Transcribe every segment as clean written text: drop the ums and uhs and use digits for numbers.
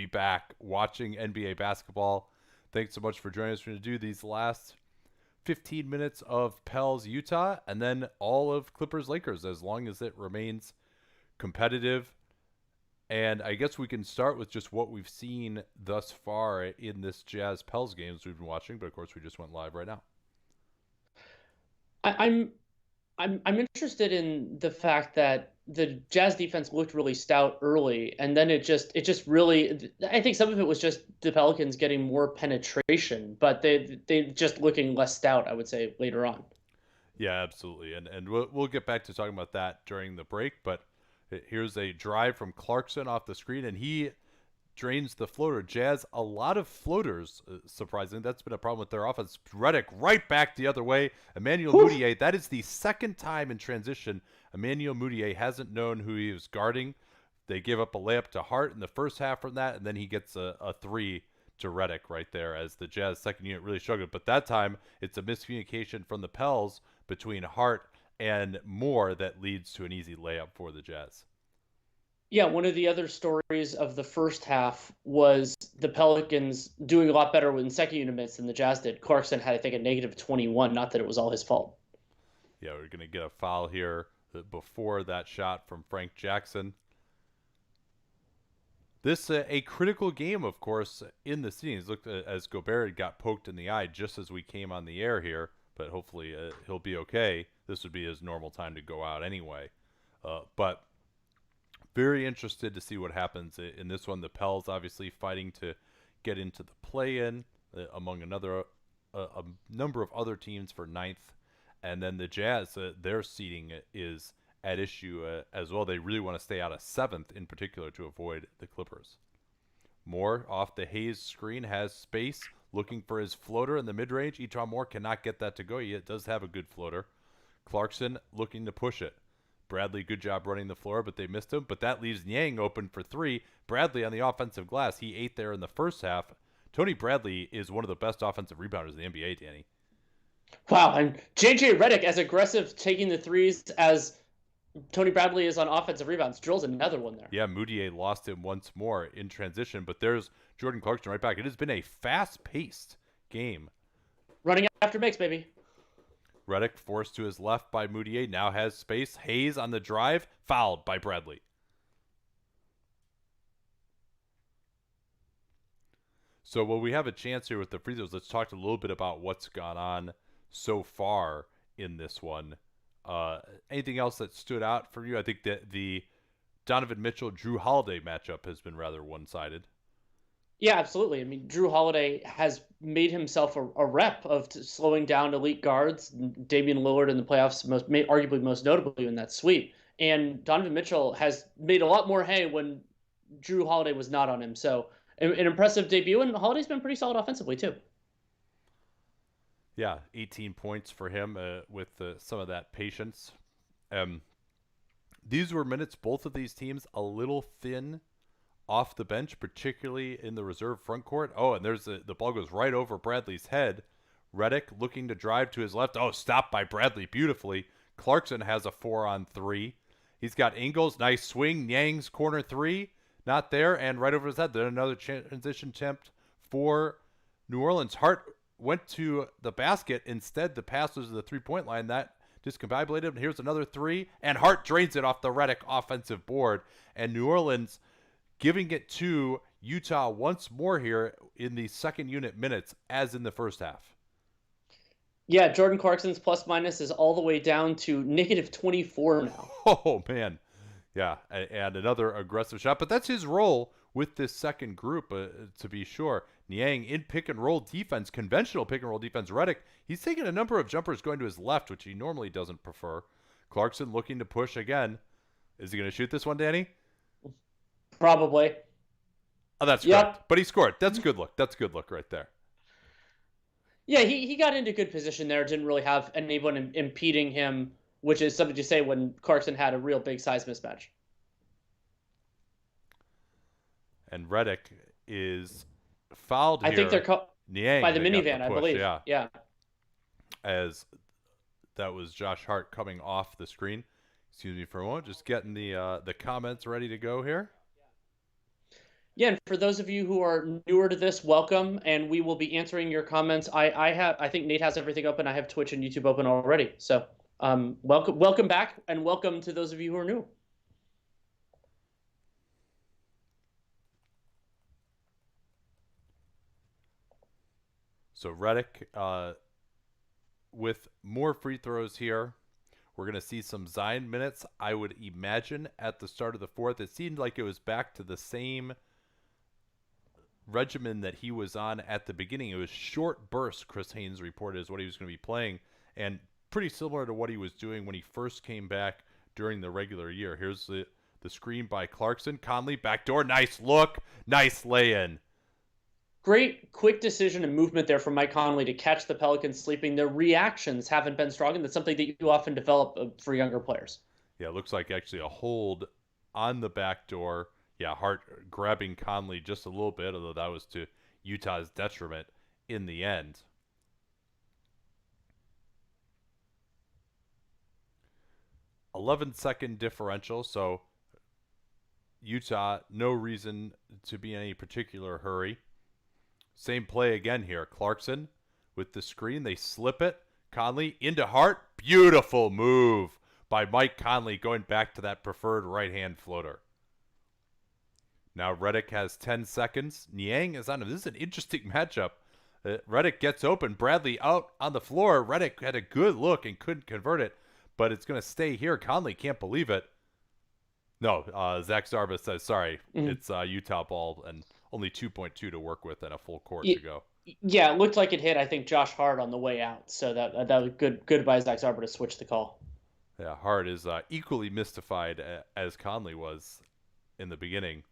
be back watching NBA basketball. Thanks so much for joining us. We're going to do these last 15 minutes of Pels Utah and then all of Clippers Lakers as long as it remains competitive. And I guess we can start with just what we've seen thus far in this Jazz Pels games we've been watching, but of course we just went live right now. I'm interested in the fact that the Jazz defense looked really stout early, and then it just really, I think some of it was just the Pelicans getting more penetration, but they just looking less stout, I would say, later on. Yeah, absolutely. And we'll get back to talking about that during the break, but here's a drive from Clarkson off the screen, and he drains the floater. Jazz, a lot of floaters, surprisingly. That's been a problem with their offense. Reddick right back the other way. Emmanuel Mudiay, that is the second time in transition Emmanuel Mudiay hasn't known who he was guarding. They give up a layup to Hart in the first half from that, and then he gets a three to Reddick right there as the Jazz second unit really struggled. But that time, it's a miscommunication from the Pels between Hart and Moore that leads to an easy layup for the Jazz. Yeah, one of the other stories of the first half was the Pelicans doing a lot better in second unit minutes than the Jazz did. Clarkson had, I think, a negative 21, not that it was all his fault. Yeah, we're going to get a foul here before that shot from Frank Jackson. This a critical game, of course, in the scenes. Looked as Gobert got poked in the eye just as we came on the air here, but hopefully he'll be okay. This would be his normal time to go out anyway. But very interested to see what happens in this one. The Pels obviously fighting to get into the play-in among a number of other teams for ninth. And then the Jazz, their seeding is at issue as well. They really want to stay out of seventh in particular to avoid the Clippers. Moore off the Hayes screen has space, looking for his floater in the mid-range. Eton Moore cannot get that to go. He does have a good floater. Clarkson looking to push it. Bradley, good job running the floor, but they missed him. But that leaves Niang open for three. Bradley on the offensive glass. He ate there in the first half. Tony Bradley is one of the best offensive rebounders in the NBA, Danny. Wow, and J.J. Reddick as aggressive taking the threes as Tony Bradley is on offensive rebounds. Drills another one there. Yeah, Mudiay lost him once more in transition, but there's Jordan Clarkson right back. It has been a fast-paced game. Running after makes, baby. Reddick forced to his left by Mudiay, now has space. Hayes on the drive, fouled by Bradley. So while we have a chance here with the free throws, let's talk a little bit about what's gone on so far in this one. Anything else that stood out for you? I think that the Donovan Mitchell-Drew Holiday matchup has been rather one-sided. Yeah, absolutely. I mean, Drew Holiday has made himself a rep of slowing down elite guards. Damian Lillard in the playoffs, arguably most notably in that sweep. And Donovan Mitchell has made a lot more hay when Drew Holiday was not on him. So an impressive debut, and Holiday's been pretty solid offensively too. Yeah, 18 points for him with some of that patience. These were minutes, both of these teams, a little thin off the bench, particularly in the reserve front court. Oh, and there's the ball goes right over Bradley's head. Reddick looking to drive to his left. Oh, stopped by Bradley beautifully. Clarkson has a 4-on-3. He's got Ingles, nice swing. Niang's corner three, not there, and right over his head. Then another transition attempt for New Orleans. Hart went to the basket. Instead, the pass was to the three-point line. That discombobulated. Here's another three, and Hart drains it off the Reddick offensive board. And New Orleans giving it to Utah once more here in the second unit minutes, as in the first half. Yeah, Jordan Clarkson's plus-minus is all the way down to negative 24 now. Oh, man. Yeah, and another aggressive shot. But that's his role with this second group, to be sure. Niang in pick-and-roll defense, conventional pick-and-roll defense. Reddick, he's taking a number of jumpers going to his left, which he normally doesn't prefer. Clarkson looking to push again. Is he going to shoot this one, Danny? Probably. Oh, that's correct. But he scored. That's a good look. That's a good look right there. Yeah, he got into good position there. Didn't really have anyone impeding him, which is something to say when Clarkson had a real big size mismatch. And Reddick is fouled here. I think they're Niang by the minivan, I believe. Yeah. As that was Josh Hart coming off the screen. Excuse me for a moment. Just getting the comments ready to go here. Yeah, and for those of you who are newer to this, welcome, and we will be answering your comments. I think Nate has everything open. I have Twitch and YouTube open already. So welcome back, and welcome to those of you who are new. So Reddick with more free throws here. We're going to see some Zion minutes, I would imagine, at the start of the fourth. It seemed like it was back to the same regimen that he was on at the beginning. It was short bursts, Chris Haynes reported, is what he was going to be playing, and pretty similar to what he was doing when he first came back during the regular year. Here's the screen by Clarkson. Conley, backdoor, nice look, nice lay-in. Great quick decision and movement there from Mike Conway to catch the Pelicans sleeping. Their reactions haven't been strong, and that's something that you often develop for younger players. Yeah, it looks like actually a hold on the backdoor. Yeah, Hart grabbing Conley just a little bit, although that was to Utah's detriment in the end. $11-second differential, so Utah, no reason to be in any particular hurry. Same play again here. Clarkson with the screen. They slip it. Conley into Hart. Beautiful move by Mike Conley going back to that preferred right-hand floater. Now Reddick has 10 seconds. Niang is on him. This is an interesting matchup. Reddick gets open. Bradley out on the floor. Reddick had a good look and couldn't convert it, but it's going to stay here. Conley can't believe it. No, Zach Zarba says, sorry, it's Utah ball and only 2.2 to work with and a full court to go. Yeah, it looked like it hit, I think, Josh Hart on the way out. So that was good by Zach Zarba to switch the call. Yeah, Hart is equally mystified as Conley was in the beginning.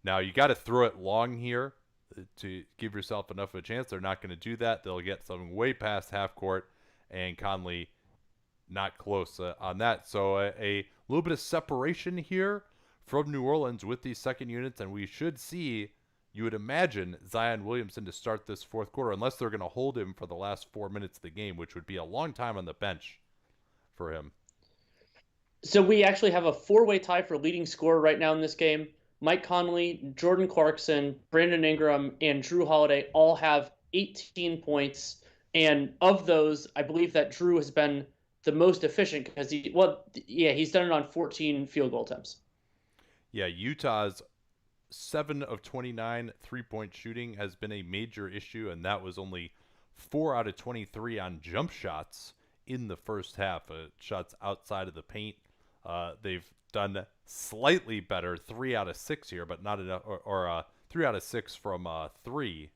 Now, you got to throw it long here to give yourself enough of a chance. They're not going to do that. They'll get something way past half court, and Conley not close on that. So a little bit of separation here from New Orleans with these second units, and we should see, you would imagine, Zion Williamson to start this fourth quarter, unless they're going to hold him for the last 4 minutes of the game, which would be a long time on the bench for him. So we actually have a four-way tie for leading scorer right now in this game. Mike Conley, Jordan Clarkson, Brandon Ingram, and Drew Holiday all have 18 points. And of those, I believe that Drew has been the most efficient because he's done it on 14 field goal attempts. Yeah, Utah's 7 of 29 three-point shooting has been a major issue, and that was only 4 out of 23 on jump shots in the first half, shots outside of the paint. They've done slightly better, 3 out of 6 here, but not enough, or 3 out of 6 from 3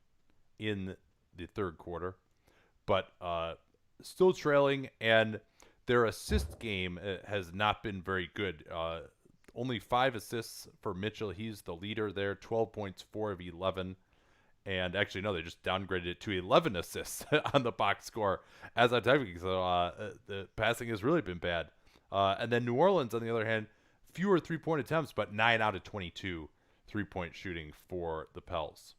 in the third quarter. But still trailing, and their assist game has not been very good. Only 5 assists for Mitchell. He's the leader there, 12 points, 4 of 11. And actually, no, they just downgraded it to 11 assists on the box score as I'm typing. So the passing has really been bad. And then New Orleans, on the other hand, fewer three-point attempts, but 9 out of 22 three-point shooting for the Pels.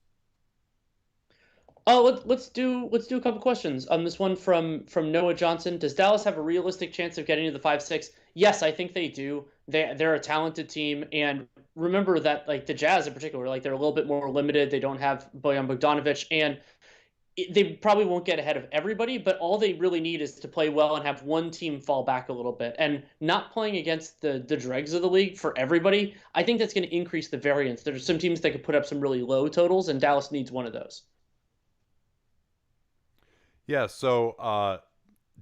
Oh, let's do a couple questions. This one from Noah Johnson. Does Dallas have a realistic chance of getting to the 5-6? Yes, I think they do. They're a talented team, and remember that like the Jazz in particular, like they're a little bit more limited. They don't have Bojan Bogdanovic, and they probably won't get ahead of everybody, but all they really need is to play well and have one team fall back a little bit. And not playing against the dregs of the league for everybody, I think that's going to increase the variance. There's some teams that could put up some really low totals, and Dallas needs one of those. Yeah, so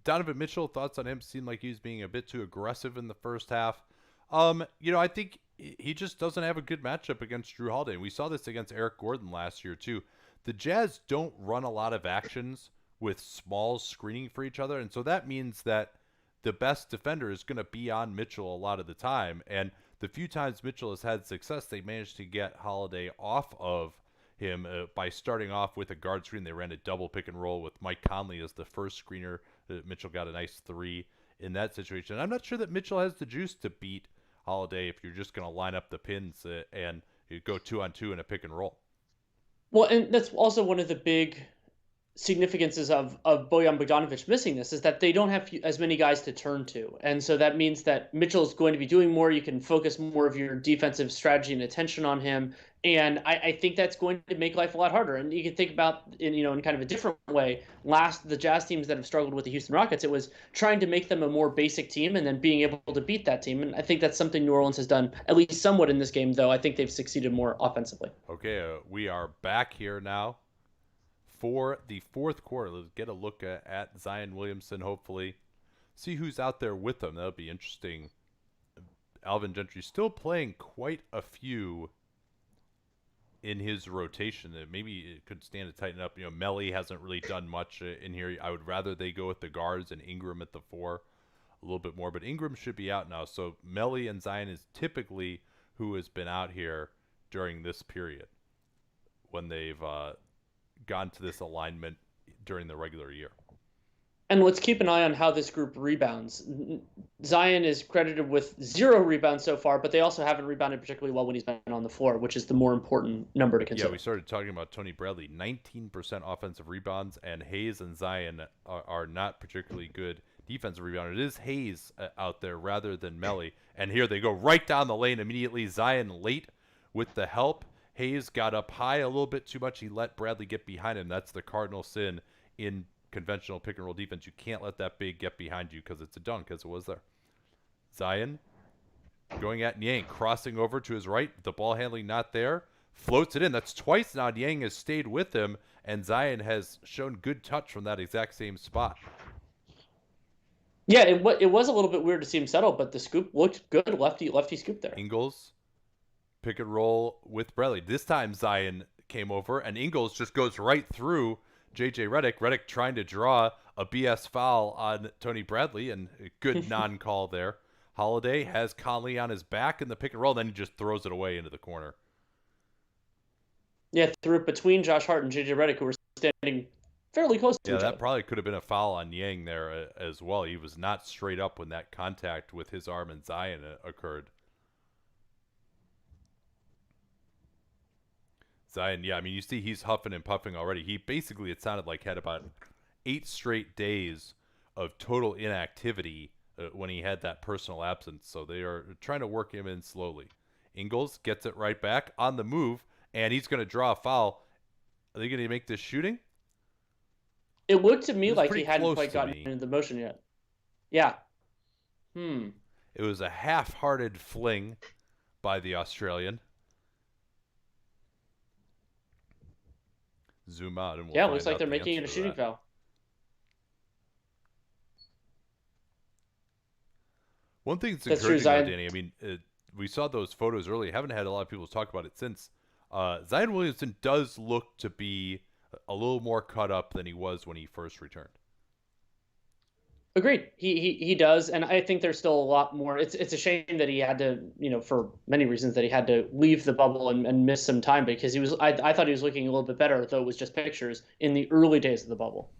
Donovan Mitchell, thoughts on him? Seemed like he was being a bit too aggressive in the first half. I think he just doesn't have a good matchup against Drew Holiday. And we saw this against Eric Gordon last year, too. The Jazz don't run a lot of actions with small screening for each other, and so that means that the best defender is going to be on Mitchell a lot of the time. And the few times Mitchell has had success, they managed to get Holiday off of him by starting off with a guard screen. They ran a double pick and roll with Mike Conley as the first screener. Mitchell got a nice 3 in that situation. I'm not sure that Mitchell has the juice to beat Holiday if you're just going to line up the pins and you go 2-on-2 in a pick and roll. Well, and that's also one of the big significances of Bojan Bogdanovic missing this is that they don't have as many guys to turn to. And so that means that Mitchell is going to be doing more. You can focus more of your defensive strategy and attention on him. And I think that's going to make life a lot harder. And you can think about, in kind of a different way, the Jazz teams that have struggled with the Houston Rockets, it was trying to make them a more basic team and then being able to beat that team. And I think that's something New Orleans has done, at least somewhat in this game, though I think they've succeeded more offensively. Okay, we are back here now for the fourth quarter. Let's get a look at Zion Williamson, hopefully. See who's out there with them. That'll be interesting. Alvin Gentry still playing quite a few in his rotation. Maybe it could stand to tighten up. Melly hasn't really done much in here. I would rather they go with the guards and Ingram at the 4 a little bit more. But Ingram should be out now. So Melly and Zion is typically who has been out here during this period when they've gone to this alignment during the regular year. And let's keep an eye on how this group rebounds. Zion is credited with 0 rebounds so far, but they also haven't rebounded particularly well when he's been on the floor, which is the more important number to consider. Yeah, we started talking about Tony Bradley, 19% offensive rebounds, and Hayes and Zion are not particularly good defensive rebounders. It is Hayes out there rather than Melly. And here they go right down the lane immediately. Zion late with the help. Hayes got up high a little bit too much. He let Bradley get behind him. That's the cardinal sin in conventional pick and roll defense. You can't let that big get behind you because it's a dunk, as it was there. Zion going at Niang, crossing over to his right. The ball handling not there. Floats it in. That's twice now Niang has stayed with him, and Zion has shown good touch from that exact same spot. Yeah, it was a little bit weird to see him settle, but the scoop looked good. Lefty scoop there. Ingles, pick and roll with Bradley. This time Zion came over, and Ingles just goes right through J.J. Reddick. Reddick trying to draw a BS foul on Tony Bradley, and a good non-call there. Holiday has Conley on his back in the pick and roll, then he just throws it away into the corner. Yeah, threw it between Josh Hart and J.J. Reddick, who were standing fairly close to each other. Yeah, that probably could have been a foul on Niang there as well. He was not straight up when that contact with his arm and Zion occurred. Zion, yeah, I mean, you see he's huffing and puffing already. He basically, it sounded like, had about 8 straight days of total inactivity when he had that personal absence. So they are trying to work him in slowly. Ingles gets it right back on the move, and he's going to draw a foul. Are they going to make this shooting? It looked to me like he hadn't quite gotten into the motion yet. Yeah. It was a half-hearted fling by the Australian. Zoom out and we'll it looks like they're making it a shooting foul. One thing that's encouraging, though, Danny, I mean, we saw those photos earlier. Haven't had a lot of people talk about it since. Zion Williamson does look to be a little more cut up than he was when he first returned. Agreed. He does, and I think there's still a lot more. It's a shame that he had to, for many reasons, that he had to leave the bubble and miss some time, because he was. I thought he was looking a little bit better, though it was just pictures in the early days of the bubble.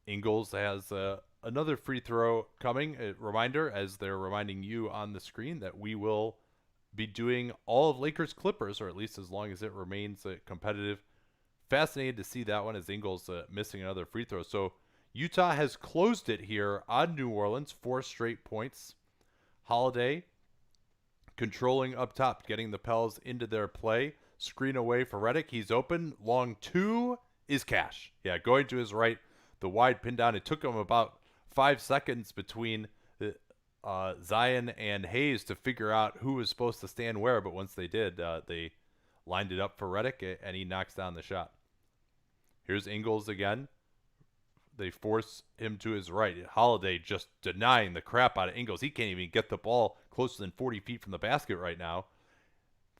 Ingles has another free throw coming. A reminder, as they're reminding you on the screen, that we will be doing all of Lakers Clippers, or at least as long as it remains competitive. Fascinated to see that one, as Ingles missing another free throw. So Utah has closed it here on New Orleans, 4 straight points. Holiday controlling up top, getting the Pels into their play. Screen away for Reddick. He's open. Long 2 is Cash. Yeah, going to his right. The wide pin down. It took him about 5 seconds between Zion and Hayes to figure out who was supposed to stand where, but once they did, they lined it up for Reddick, and he knocks down the shot. Here's Ingles again. They force him to his right. Holiday just denying the crap out of Ingles. He can't even get the ball closer than 40 feet from the basket right now.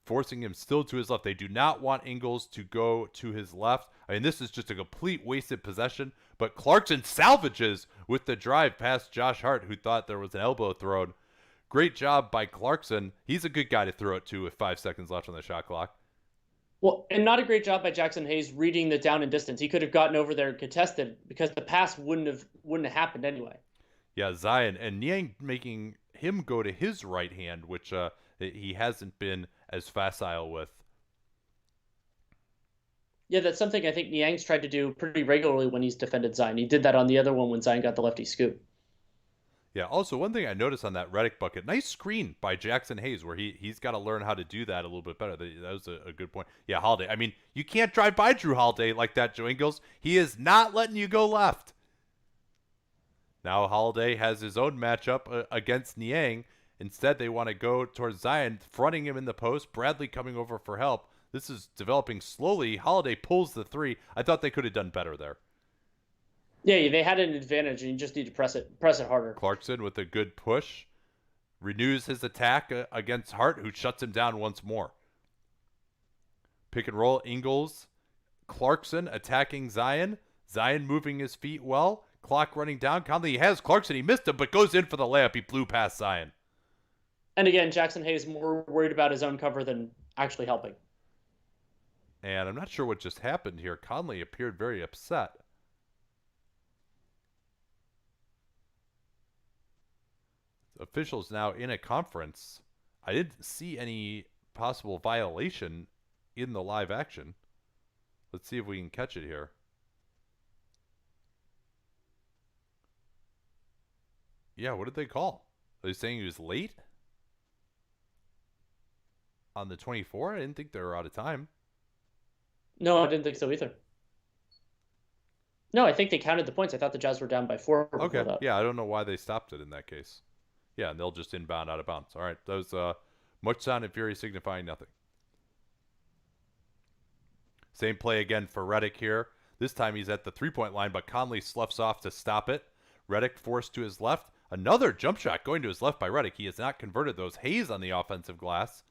Forcing him still to his left. They do not want Ingles to go to his left. I mean, this is just a complete wasted possession. But Clarkson salvages with the drive past Josh Hart, who thought there was an elbow thrown. Great job by Clarkson. He's a good guy to throw it to with 5 seconds left on the shot clock. Well, and not a great job by Jackson Hayes reading the down and distance. He could have gotten over there and contested, because the pass wouldn't have happened anyway. Yeah, Zion and Niang making him go to his right hand, which he hasn't been as facile with. Yeah, that's something I think Niang's tried to do pretty regularly when he's defended Zion. He did that on the other one when Zion got the lefty scoop. Yeah. Also, one thing I noticed on that Reddick bucket, nice screen by Jackson Hayes, where he's got to learn how to do that a little bit better. That was a good point. Yeah, Holiday. I mean, you can't drive by Drew Holiday like that, Joe Ingles. He is not letting you go left. Now Holiday has his own matchup against Niang. Instead, they want to go towards Zion, fronting him in the post. Bradley coming over for help. This is developing slowly. Holiday pulls the three. I thought they could have done better there. Yeah, they had an advantage, and you just need to press it harder. Clarkson with a good push. Renews his attack against Hart, who shuts him down once more. Pick and roll, Ingles. Clarkson attacking Zion. Zion moving his feet well. Clock running down. Conley has Clarkson. He missed him, but goes in for the layup. He blew past Zion. And again, Jackson Hayes more worried about his own cover than actually helping. And I'm not sure what just happened here. Conley appeared very upset. Officials now in a conference. I didn't see any possible violation in the live action. Let's see if we can catch it here. Yeah, what did they call? Are they saying he was late? On the 24? I didn't think they were out of time. No, I didn't think so either. No, I think they counted the points. I thought the Jazz were down by 4. Okay, yeah, I don't know why they stopped it in that case. Yeah, and they'll just inbound out of bounds. All right, that was much sound and fury signifying nothing. Same play again for Reddick here. This time he's at the three-point line, but Conley sloughs off to stop it. Reddick forced to his left. Another jump shot going to his left by Reddick. He has not converted those. Hayes on the offensive glass.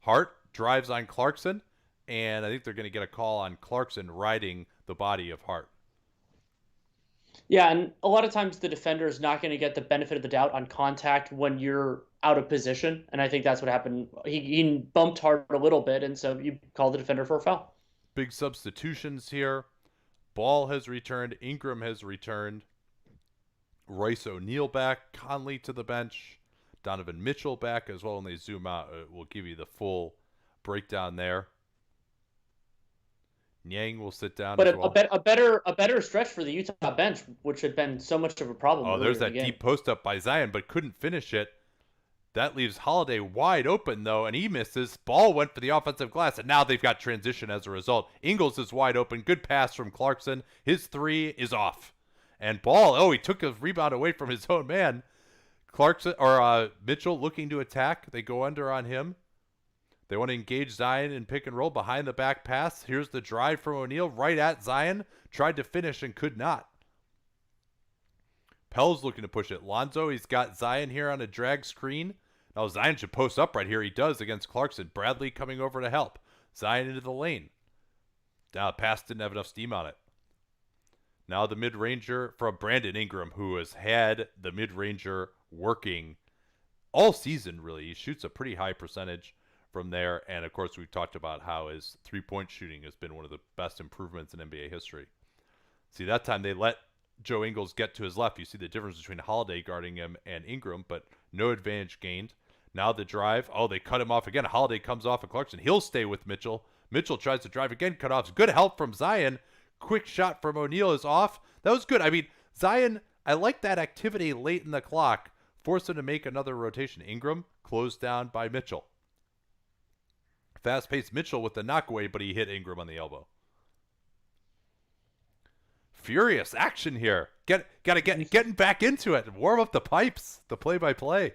Hart drives on Clarkson, and I think they're going to get a call on Clarkson riding the body of Hart. Yeah, and a lot of times the defender is not going to get the benefit of the doubt on contact when you're out of position, and I think that's what happened. He bumped Hart a little bit, and so you call the defender for a foul. Big substitutions here. Ball has returned. Ingram has returned. Royce O'Neal back. Conley to the bench. Donovan Mitchell back as well. And they zoom out. We'll give you the full breakdown there. Niang will sit down but as well. a better stretch for the Utah bench, which had been so much of a problem. Oh, there's that deep post up by Zion, but couldn't finish it. That leaves Holiday wide open, though, and he misses. Ball went for the offensive glass, and now they've got transition as a result. Ingles is wide open. Good pass from Clarkson. His three is off. And Ball, he took a rebound away from his own man. Clarkson or Mitchell looking to attack. They go under on him. They want to engage Zion in pick and roll behind the back pass. Here's the drive from O'Neal right at Zion. Tried to finish and could not. Pell's looking to push it. Lonzo, he's got Zion here on a drag screen. Now Zion should post up right here. He does against Clarkson. Bradley coming over to help. Zion into the lane. Now the pass didn't have enough steam on it. Now the mid-ranger from Brandon Ingram, who has had the mid-ranger working all season, really. He shoots a pretty high percentage from there. And, of course, we've talked about how his three-point shooting has been one of the best improvements in NBA history. See, that time they let Joe Ingles get to his left. You see the difference between Holiday guarding him and Ingram, but no advantage gained. Now the drive. Oh, they cut him off again. Holiday comes off of Clarkson. He'll stay with Mitchell. Mitchell tries to drive again. Cut off. Good help from Zion. Quick shot from O'Neal is off. That was good. I mean, Zion, I like that activity late in the clock. Forced him to make another rotation. Ingram closed down by Mitchell. Fast-paced Mitchell with the knockaway, but he hit Ingram on the elbow. Furious action here. Getting back into it. Warm up the pipes. The play-by-play.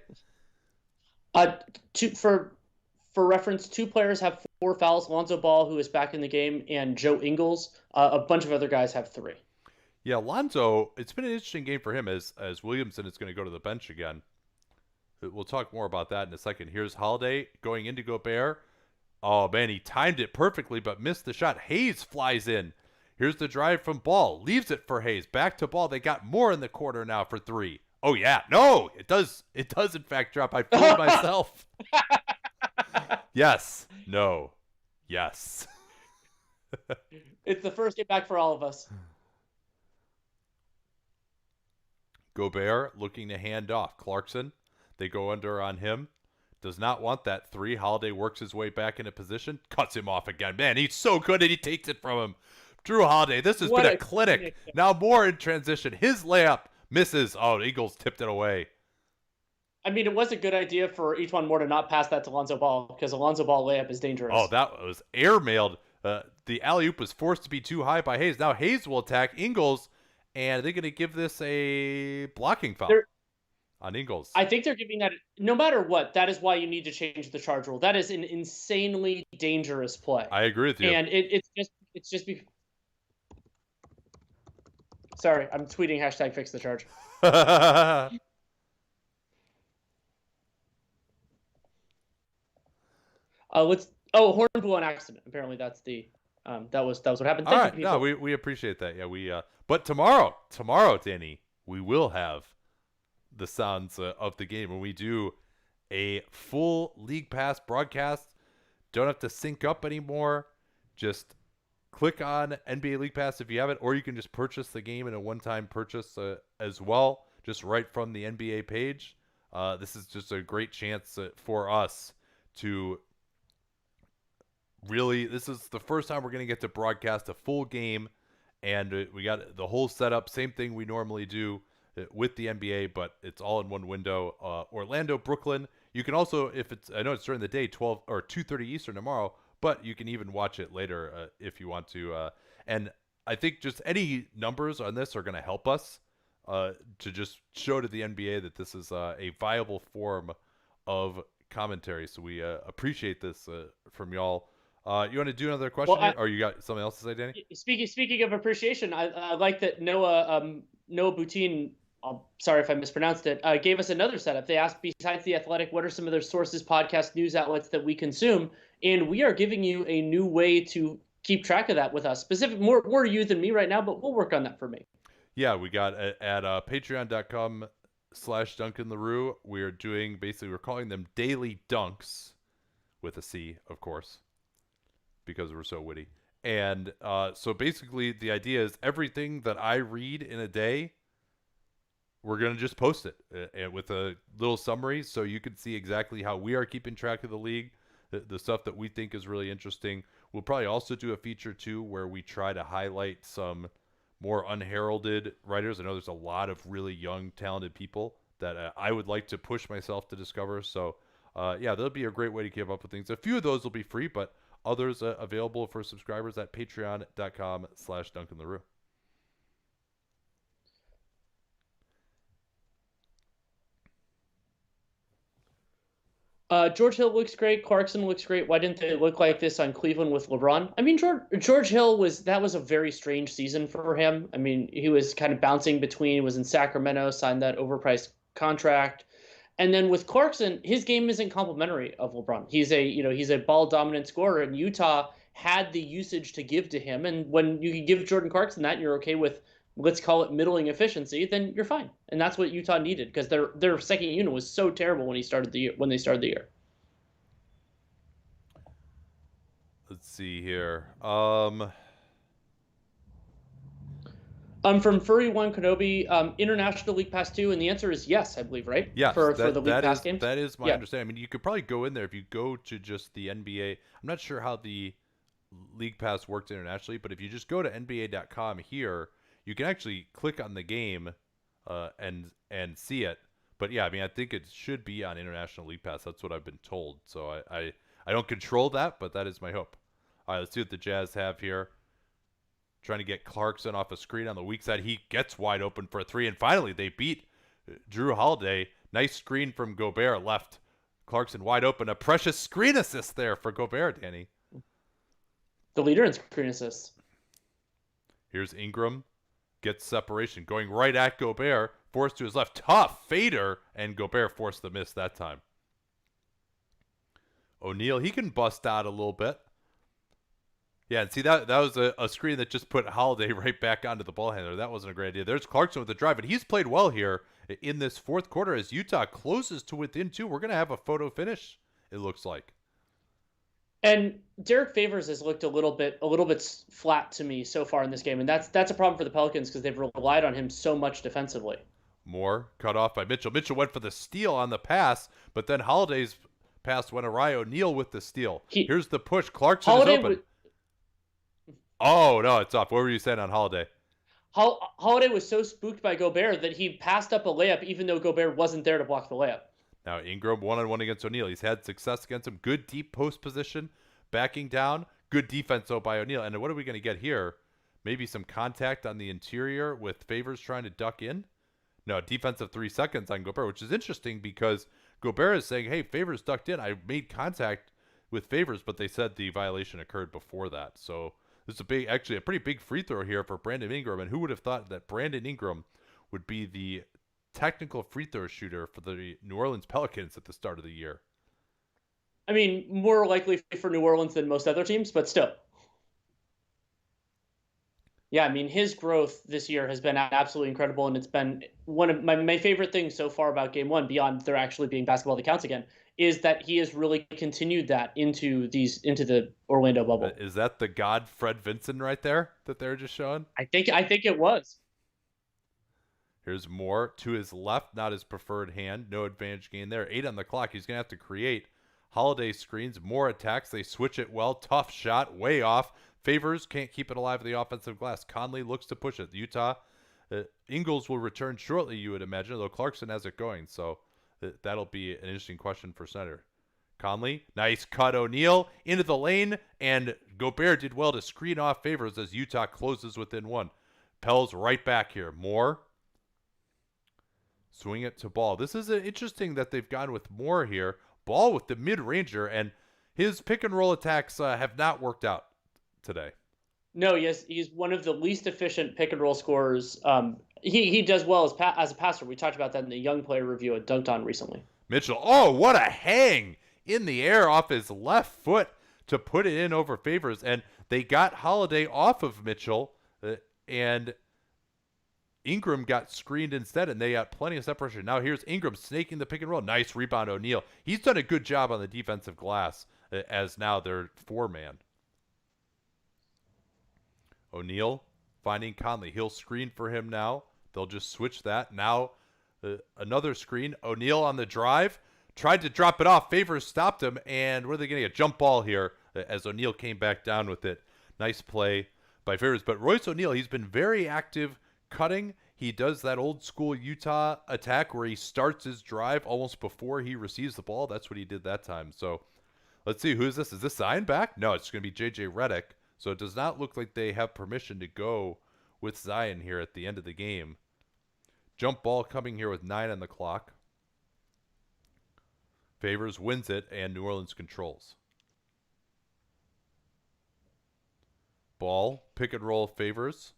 For reference, 2 players have 4 fouls. Lonzo Ball, who is back in the game, and Joe Ingles. A bunch of other guys have 3. Yeah, Lonzo, it's been an interesting game for him as Williamson is going to go to the bench again. We'll talk more about that in a second. Here's Holiday going into Gobert. Oh, man, he timed it perfectly but missed the shot. Hayes flies in. Here's the drive from Ball. Leaves it for Hayes. Back to Ball. They got more in the quarter now for 3. Oh, yeah. No, it does. It does, in fact, drop. I fooled myself. Yes. No. Yes. It's the first game back for all of us. Gobert looking to hand off. Clarkson. They go under on him. Does not want that 3. Holiday works his way back into position. Cuts him off again. Man, he's so good and he takes it from him. Drew Holiday, this has been a clinic. Now more in transition. His layup misses. Oh, the Eagles tipped it away. I mean, it was a good idea for Etuan Moore to not pass that to Lonzo Ball because Alonzo Ball layup is dangerous. Oh, that was airmailed. The alley-oop was forced to be too high by Hayes. Now Hayes will attack Ingles, and they're going to give this a blocking foul on Ingles. I think they're giving that no matter what. That is why you need to change the charge rule. That is an insanely dangerous play. I agree with you. And it's just sorry, I'm tweeting hashtag fix the charge. Horn blew on accident. Apparently that's the that was what happened. All right, no, we appreciate that. Yeah, but tomorrow, Danny, we will have the sounds of the game when we do a full League Pass broadcast. Don't have to sync up anymore. Just click on NBA League Pass if you have it, or you can just purchase the game in a one-time purchase as well, just right from the NBA page. This is just a great chance for us to really, this is the first time we're going to get to broadcast a full game, and we got the whole setup, same thing we normally do with the NBA, but it's all in one window. Orlando, Brooklyn. You can also, if it's, I know it's during the day, 12 or 2:30 Eastern tomorrow, but you can even watch it later if you want to. And I think just any numbers on this are going to help us to just show to the NBA that this is a viable form of commentary. So we appreciate this from y'all. You want to do another question, or you got something else to say, Danny? Speaking of appreciation, I like that Noah Boutine, I'm sorry if I mispronounced it, gave us another setup. They asked, besides The Athletic, what are some other sources, podcasts, news outlets that we consume? And we are giving you a new way to keep track of that with us. More you than me right now, but we'll work on that for me. Yeah, we got at patreon.com/Duncan LaRue. We're doing, basically, we're calling them daily dunks with a C, of course, because we're so witty. And so basically the idea is everything that I read in a day, we're going to just post it with a little summary so you can see exactly how we are keeping track of the league, the stuff that we think is really interesting. We'll probably also do a feature too where we try to highlight some more unheralded writers. I know there's a lot of really young, talented people that I would like to push myself to discover. So yeah, that'll be a great way to keep up with things. A few of those will be free, but others available for subscribers at patreon.com/Duncan LaRue. George Hill looks great. Clarkson looks great. Why didn't they look like this on Cleveland with LeBron? I mean, George Hill was a very strange season for him. I mean, he was kind of bouncing between, was in Sacramento, signed that overpriced contract. And then with Clarkson, his game isn't complimentary of LeBron. He's a ball dominant scorer, and Utah had the usage to give to him. And when you can give Jordan Clarkson that, and you're okay with, let's call it, middling efficiency, then you're fine. And that's what Utah needed, because their second unit was so terrible when they started the year. Let's see here. From Furry One Kenobi, International League Pass 2, and the answer is yes, I believe, right? Yes, for the League Pass games. That is my understanding. I mean, you could probably go in there if you go to just the NBA. I'm not sure how the League Pass works internationally, but if you just go to NBA.com here, you can actually click on the game and see it. But yeah, I mean, I think it should be on International League Pass. That's what I've been told. So I don't control that, but that is my hope. All right, let's see what the Jazz have here. Trying to get Clarkson off a screen on the weak side. He gets wide open for a three, and finally they beat Drew Holiday. Nice screen from Gobert, left Clarkson wide open. A precious screen assist there for Gobert, Danny. The leader in screen assists. Here's Ingram. Gets separation. Going right at Gobert. Forced to his left. Tough fader. And Gobert forced the miss that time. O'Neal, he can bust out a little bit. Yeah, and see, that was a screen that just put Holiday right back onto the ball handler. That wasn't a great idea. There's Clarkson with the drive, and he's played well here in this fourth quarter as Utah closes to within 2. We're going to have a photo finish, it looks like. And Derek Favors has looked a little bit flat to me so far in this game, and that's a problem for the Pelicans because they've relied on him so much defensively. Moore cut off by Mitchell. Mitchell went for the steal on the pass, but then Holiday's pass went awry. O'Neal with the steal. Here's the push. Clarkson is open. Oh, no, it's off. What were you saying on Holiday? Holiday was so spooked by Gobert that he passed up a layup even though Gobert wasn't there to block the layup. Now Ingram one-on-one against O'Neal. He's had success against him. Good deep post position, backing down. Good defense though by O'Neal. And what are we going to get here? Maybe some contact on the interior with Favors trying to duck in. No, defensive 3 seconds on Gobert, which is interesting because Gobert is saying, hey, Favors ducked in. I made contact with Favors, but they said the violation occurred before that. So this is actually a pretty big free throw here for Brandon Ingram. And who would have thought that Brandon Ingram would be the technical free throw shooter for the New Orleans Pelicans at the start of the year? I mean, more likely for New Orleans than most other teams, but still. Yeah, I mean, his growth this year has been absolutely incredible, and it's been one of my favorite things so far about Game 1, beyond there actually being basketball that counts again, is that he has really continued that into the Orlando bubble. Is that the god Fred Vinson right there that they're just showing? I think it was. Here's Moore to his left, not his preferred hand. No advantage gain there. 8 on the clock. He's going to have to create. Holiday screens, more attacks. They switch it well. Tough shot, way off. Favors can't keep it alive at the offensive glass. Conley looks to push it. Utah, Ingles will return shortly, you would imagine, though Clarkson has it going. So that'll be an interesting question for Snyder. Conley, nice cut. O'Neal into the lane, and Gobert did well to screen off Favors as Utah closes within 1. Pell's right back here. Moore. Swing it to Ball. This is interesting that they've gone with Moore here. Ball with the mid-ranger, and his pick-and-roll attacks have not worked out today. No, yes, he's one of the least efficient pick-and-roll scorers. He does well as a passer. We talked about that in the young player review at Dunked On recently. Mitchell, oh, what a hang in the air off his left foot to put it in over Favors, and they got Holiday off of Mitchell, and Ingram got screened instead, and they got plenty of separation. Now here's Ingram snaking the pick and roll. Nice rebound, O'Neal. He's done a good job on the defensive glass as now their 4-man. O'Neal finding Conley. He'll screen for him now. They'll just switch that. Now another screen. O'Neal on the drive. Tried to drop it off. Favors stopped him, and what are they getting? A jump ball here as O'Neal came back down with it. Nice play by Favors. But Royce O'Neal, he's been very active cutting. He does that old school Utah attack where he starts his drive almost before he receives the ball. That's what he did that time. So let's see, who is this? Is this Zion back? No, it's going to be J.J. Reddick. So it does not look like they have permission to go with Zion here at the end of the game. Jump ball coming here with 9 on the clock. Favors wins it, and New Orleans controls. Ball, pick and roll Favors.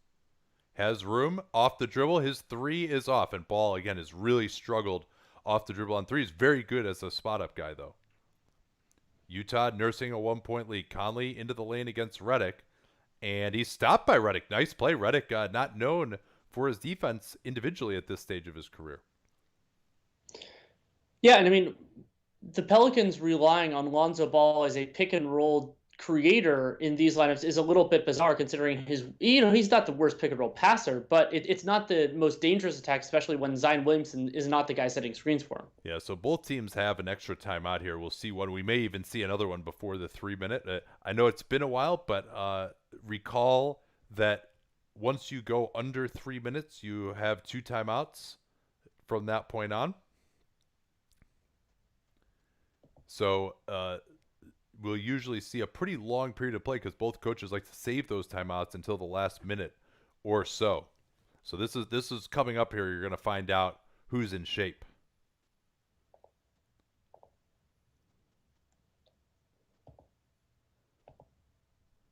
Has room, off the dribble. His 3 is off, and Ball, again, has really struggled off the dribble on 3. He's very good as a spot-up guy, though. Utah nursing a 1-point lead. Conley into the lane against Reddick, and he's stopped by Reddick. Nice play. Reddick not known for his defense individually at this stage of his career. Yeah, and I mean, the Pelicans relying on Lonzo Ball as a pick-and-roll creator in these lineups is a little bit bizarre, considering he's not the worst pick and roll passer, but it's not the most dangerous attack, especially when Zion Williamson is not the guy setting screens for him. Yeah, so both teams have an extra timeout here. We'll see one. We may even see another one before the 3-minute. I know it's been a while, but recall that once you go under 3 minutes, you have 2 timeouts from that point on. So we'll usually see a pretty long period of play because both coaches like to save those timeouts until the last minute or so. So this is coming up here. You're going to find out who's in shape.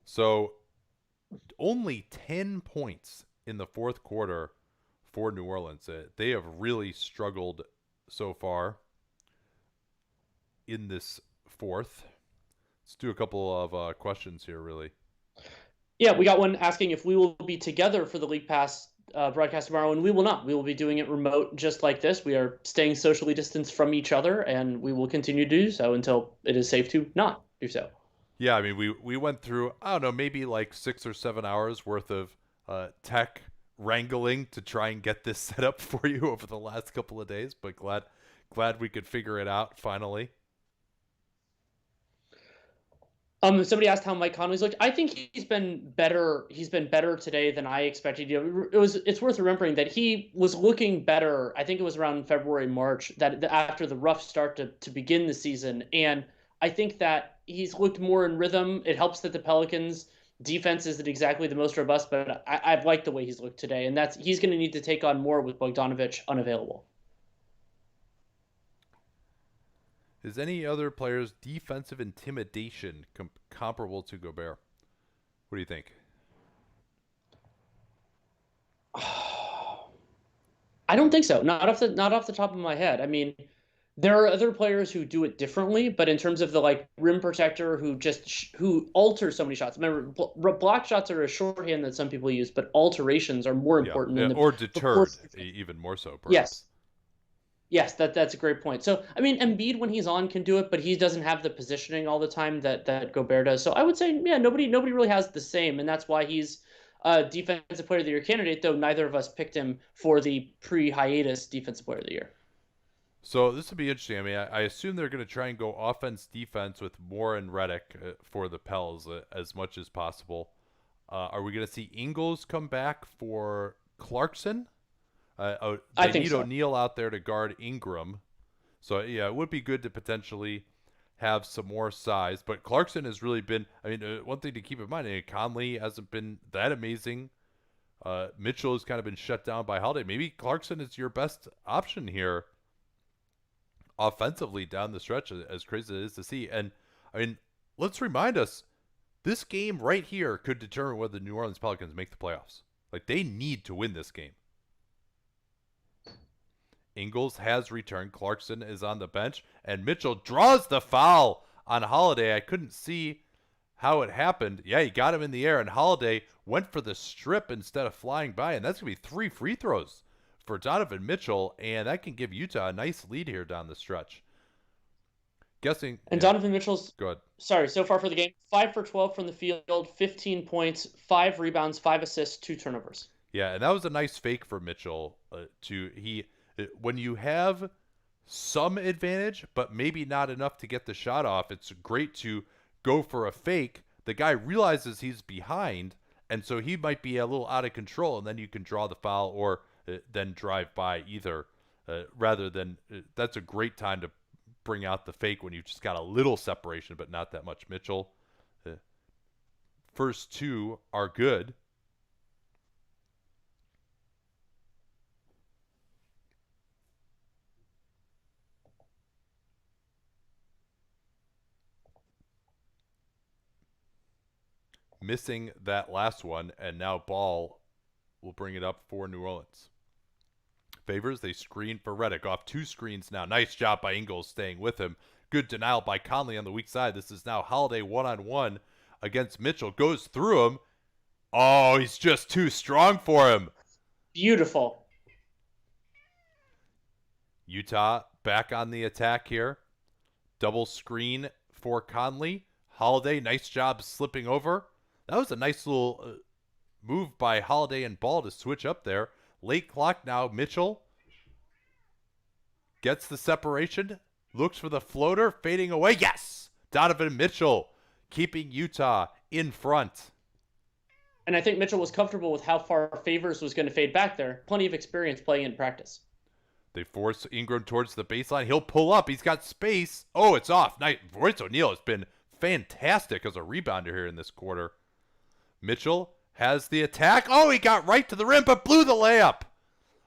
So only 10 points in the fourth quarter for New Orleans. They have really struggled so far in this fourth. Let's do a couple of questions here, really. Yeah, we got one asking if we will be together for the League Pass broadcast tomorrow, and we will not. We will be doing it remote just like this. We are staying socially distanced from each other, and we will continue to do so until it is safe to not do so. Yeah, I mean, we went through, I don't know, maybe like 6 or 7 hours worth of tech wrangling to try and get this set up for you over the last couple of days, but glad we could figure it out finally. Somebody asked how Mike Conley's looked. I think he's been better. He's been better today than I expected. It's worth remembering that he was looking better. I think it was around February, March, that after the rough start to begin the season. And I think that he's looked more in rhythm. It helps that the Pelicans defense isn't exactly the most robust, but I've liked the way he's looked today. And he's going to need to take on more with Bogdanovich unavailable. Is any other player's defensive intimidation comparable to Gobert? What do you think? I don't think so. Not off the top of my head. I mean, there are other players who do it differently, but in terms of the like rim protector who alters so many shots. Remember, block shots are a shorthand that some people use, but alterations are more important. Yeah, or deterred, even more so, perhaps. Yes. Yes, that's a great point. So, I mean, Embiid when he's on can do it, but he doesn't have the positioning all the time that Gobert does. So I would say, yeah, nobody really has the same, and that's why he's a defensive player of the year candidate, though neither of us picked him for the pre-hiatus defensive player of the year. So this would be interesting. I mean, I assume they're going to try and go offense-defense with Moore and Reddick for the Pels as much as possible. Are we going to see Ingles come back for Clarkson? They need so. O'Neal out there to guard Ingram. So, yeah, it would be good to potentially have some more size. But Clarkson has really been, I mean, one thing to keep in mind, Conley hasn't been that amazing. Mitchell has kind of been shut down by Holiday. Maybe Clarkson is your best option here offensively down the stretch, as crazy as it is to see. And, I mean, let's remind us, this game right here could determine whether the New Orleans Pelicans make the playoffs. Like, they need to win this game. Ingles has returned. Clarkson is on the bench. And Mitchell draws the foul on Holiday. I couldn't see how it happened. Yeah, he got him in the air. And Holiday went for the strip instead of flying by. And that's going to be 3 free throws for Donovan Mitchell. And that can give Utah a nice lead here down the stretch. Guessing. And yeah. Donovan Mitchell's, good. Sorry, so far for the game, 5 for 12 from the field, 15 points, 5 rebounds, 5 assists, 2 turnovers. Yeah, and that was a nice fake for Mitchell. When you have some advantage, but maybe not enough to get the shot off, it's great to go for a fake. The guy realizes he's behind, and so he might be a little out of control, and then you can draw the foul or then drive by either. Rather than that's a great time to bring out the fake when you've just got a little separation, but not that much. Mitchell, first 2 are good. Missing that last one, and now Ball will bring it up for New Orleans. Favors, they screen for Reddick. Off 2 screens now. Nice job by Ingles staying with him. Good denial by Conley on the weak side. This is now Holiday one-on-one against Mitchell. Goes through him. Oh, he's just too strong for him. Beautiful. Utah back on the attack here. Double screen for Conley. Holiday, nice job slipping over. That was a nice little move by Holiday and Ball to switch up there. Late clock now. Mitchell gets the separation. Looks for the floater. Fading away. Yes! Donovan Mitchell keeping Utah in front. And I think Mitchell was comfortable with how far Favors was going to fade back there. Plenty of experience playing in practice. They force Ingram towards the baseline. He'll pull up. He's got space. Oh, it's off. Royce O'Neal has been fantastic as a rebounder here in this quarter. Mitchell has the attack. Oh, he got right to the rim, but blew the layup.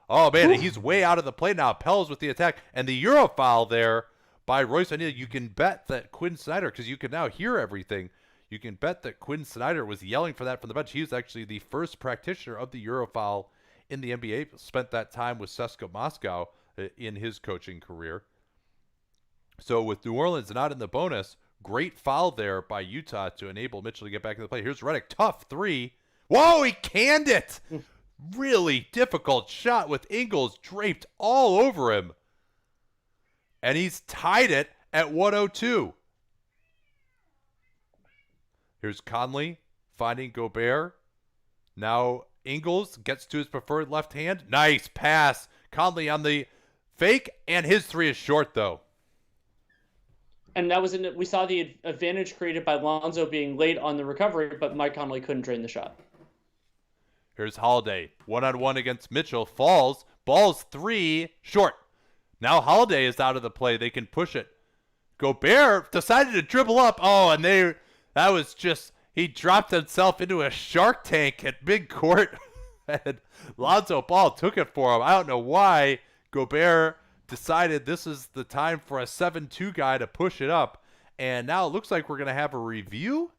Oh, man, he's way out of the play now. Pels with the attack. And the Euro foul there by Royce O'Neal. You can bet that Quinn Snyder, because you can now hear everything, you can bet that Quinn Snyder was yelling for that from the bench. He was actually the first practitioner of the Euro foul in the NBA. Spent that time with CSKA Moscow in his coaching career. So with New Orleans not in the bonus, great foul there by Utah to enable Mitchell to get back in the play. Here's Reddick. Tough 3. Whoa, he canned it. Really difficult shot with Ingles draped all over him. And he's tied it at 102. Here's Conley finding Gobert. Now Ingles gets to his preferred left hand. Nice pass. Conley on the fake, and his 3 is short, though. And that was we saw the advantage created by Lonzo being late on the recovery, but Mike Conley couldn't drain the shot. Here's Holiday, one-on-one against Mitchell, falls, ball's three, short. Now Holiday is out of the play. They can push it. Gobert decided to dribble up. Oh, and that was just, he dropped himself into a shark tank at midcourt. And Lonzo Ball took it for him. I don't know why Gobert decided this is the time for a 7-2 guy to push it up. And now it looks like we're going to have a review.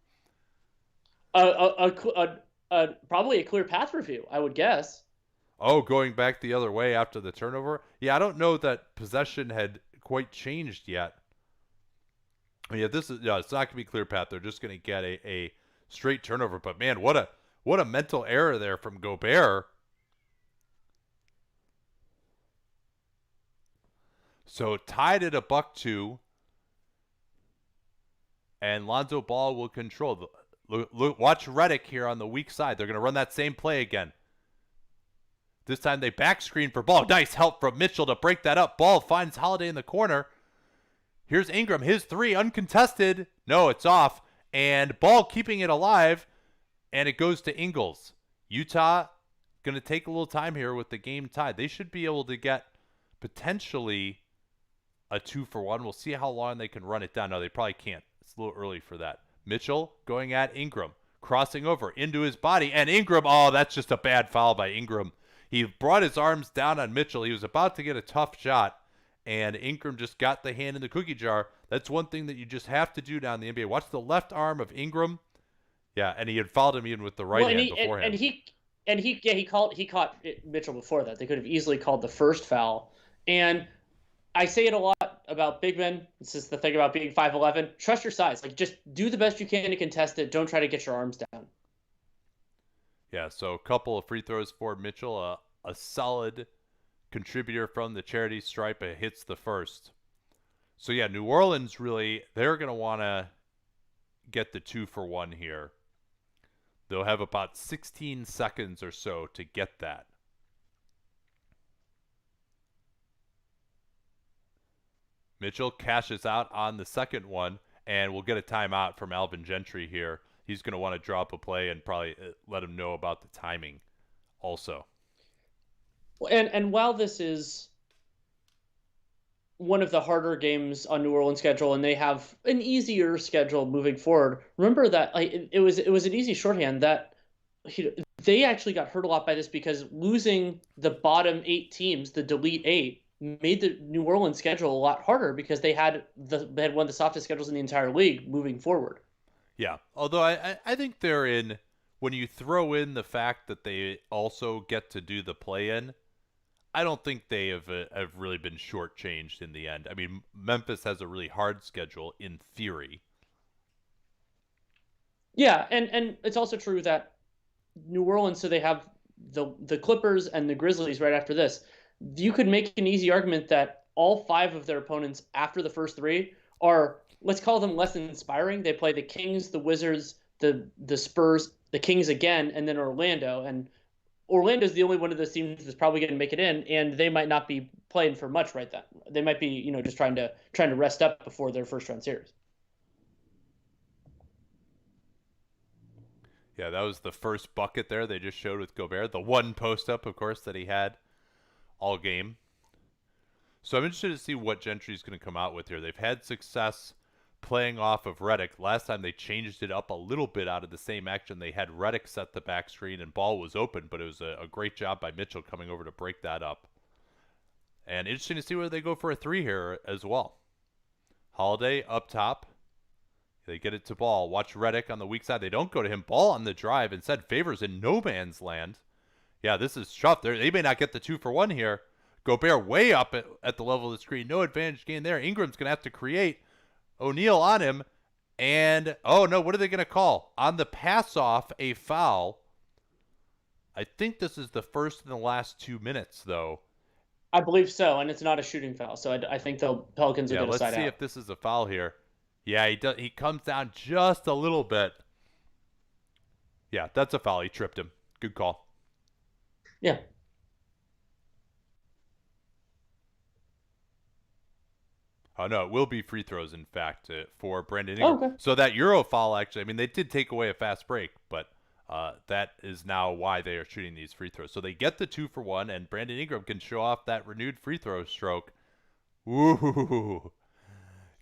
Probably a clear path review, I would guess. Oh, going back the other way after the turnover? Yeah, I don't know that possession had quite changed yet. Yeah, it's not going to be clear path. They're just going to get a straight turnover. But man, what a mental error there from Gobert. So tied at $2, and Lonzo Ball will control. Watch Reddick here on the weak side. They're going to run that same play again. This time they back screen for Ball. Nice help from Mitchell to break that up. Ball finds Holiday in the corner. Here's Ingram, his three, uncontested. No, it's off. And Ball keeping it alive, and it goes to Ingles. Utah going to take a little time here with the game tied. They should be able to get potentially a 2-for-1. We'll see how long they can run it down. No, they probably can't. It's a little early for that. Mitchell going at Ingram, crossing over into his body, and Ingram, oh, that's just a bad foul by Ingram. He brought his arms down on Mitchell. He was about to get a tough shot, and Ingram just got the hand in the cookie jar. That's one thing that you just have to do down in the NBA. Watch the left arm of Ingram. Yeah, and he had fouled him even with the right hand beforehand. He caught Mitchell before that. They could have easily called the first foul. And I say it a lot about big men. This is the thing about being 5'11". Trust your size. Like, just do the best you can to contest it. Don't try to get your arms down. Yeah, so a couple of free throws for Mitchell. A solid contributor from the charity stripe. It hits the first. So, yeah, New Orleans really, they're going to want to get the 2-for-1 here. They'll have about 16 seconds or so to get that. Mitchell cashes out on the second one, and we'll get a timeout from Alvin Gentry here. He's going to want to drop a play and probably let him know about the timing also. And while this is one of the harder games on New Orleans' schedule, and they have an easier schedule moving forward, remember that it was an easy shorthand that they actually got hurt a lot by this because losing the bottom 8 teams, the delete 8, made the New Orleans schedule a lot harder because they had one of the softest schedules in the entire league moving forward. Yeah, although I think they're in, when you throw in the fact that they also get to do the play-in, I don't think they have really been shortchanged in the end. I mean, Memphis has a really hard schedule in theory. Yeah, and it's also true that New Orleans, so they have the Clippers and the Grizzlies right after this. You could make an easy argument that all 5 of their opponents after the first 3 are, let's call them, less inspiring. They play the Kings, the Wizards, the Spurs, the Kings again, and then Orlando. And Orlando's the only one of those teams that's probably going to make it in, and they might not be playing for much right then. They might be, just trying to rest up before their first round series. Yeah, that was the first bucket there they just showed with Gobert. The one post-up, of course, that he had all game. So I'm interested to see what Gentry's going to come out with here. They've had success playing off of Reddick. Last time they changed it up a little bit out of the same action. They had Reddick set the back screen and Ball was open, but it was a great job by Mitchell coming over to break that up. And interesting to see where they go for a 3 here as well. Holiday up top. They get it to Ball. Watch Reddick on the weak side. They don't go to him. Ball on the drive. Instead, Favors in no man's land. Yeah, this is tough. They may not get the 2-for-1 here. Gobert way up at the level of the screen. No advantage gain there. Ingram's going to have to create. O'Neal on him. And, oh no, what are they going to call? On the pass-off, a foul. I think this is the first in the last 2 minutes, though. I believe so, and it's not a shooting foul. So I think the Pelicans will get a side out. Let's see if this is a foul here. Yeah, he comes down just a little bit. Yeah, that's a foul. He tripped him. Good call. Yeah. Oh no, it will be free throws. In fact, for Brandon Oh, Ingram. okay. So that Euro foul actually, I mean, they did take away a fast break, but that is now why they are shooting these free throws. So they get the 2-for-1, and Brandon Ingram can show off that renewed free throw stroke. Ooh,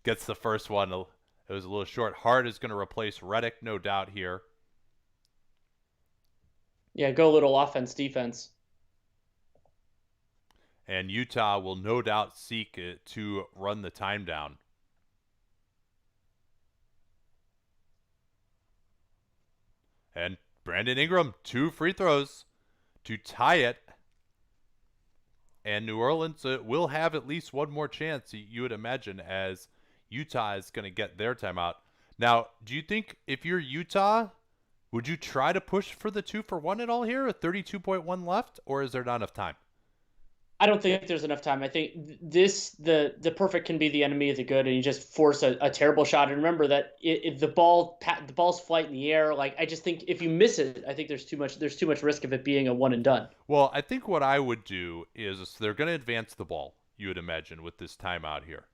gets the first one. It was a little short. Hart is going to replace Reddick, no doubt here. Yeah, go a little offense, defense. And Utah will no doubt seek to run the time down. And Brandon Ingram, 2 free throws to tie it. And New Orleans will have at least one more chance, you would imagine, as Utah is going to get their timeout. Now, do you think if you're Utah, would you try to push for the 2-for-1 at all here? A 32.1 left, or is there not enough time? I don't think there's enough time. I think the perfect can be the enemy of the good, and you just force a terrible shot. And remember that if the ball's flight in the air, like I just think if you miss it, I think there's too much risk of it being a one and done. Well, I think what I would do is they're going to advance the ball, you would imagine, with this timeout here.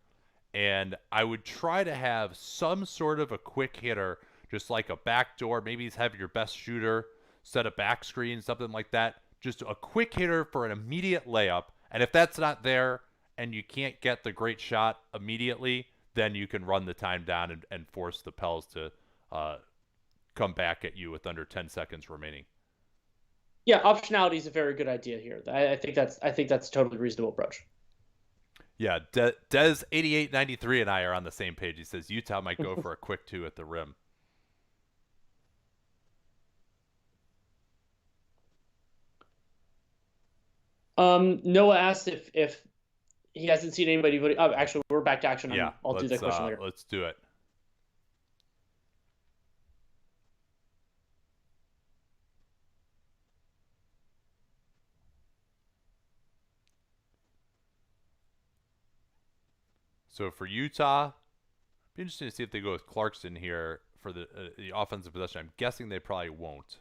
And I would try to have some sort of a quick hitter, just like a backdoor. Maybe have your best shooter set a back screen, something like that. Just a quick hitter for an immediate layup. And if that's not there and you can't get the great shot immediately, then you can run the time down and force the Pels to come back at you with under 10 seconds remaining. Yeah, optionality is a very good idea here. I think that's a totally reasonable approach. Yeah, Des 8893 and I are on the same page. He says Utah might go for a quick 2 at the rim. Noah asked if he hasn't seen anybody voting. Oh, actually, we're back to action. Yeah, I'll do that question later. Let's do it. So for Utah, be interesting to see if they go with Clarkson here for the offensive possession. I'm guessing they probably won't,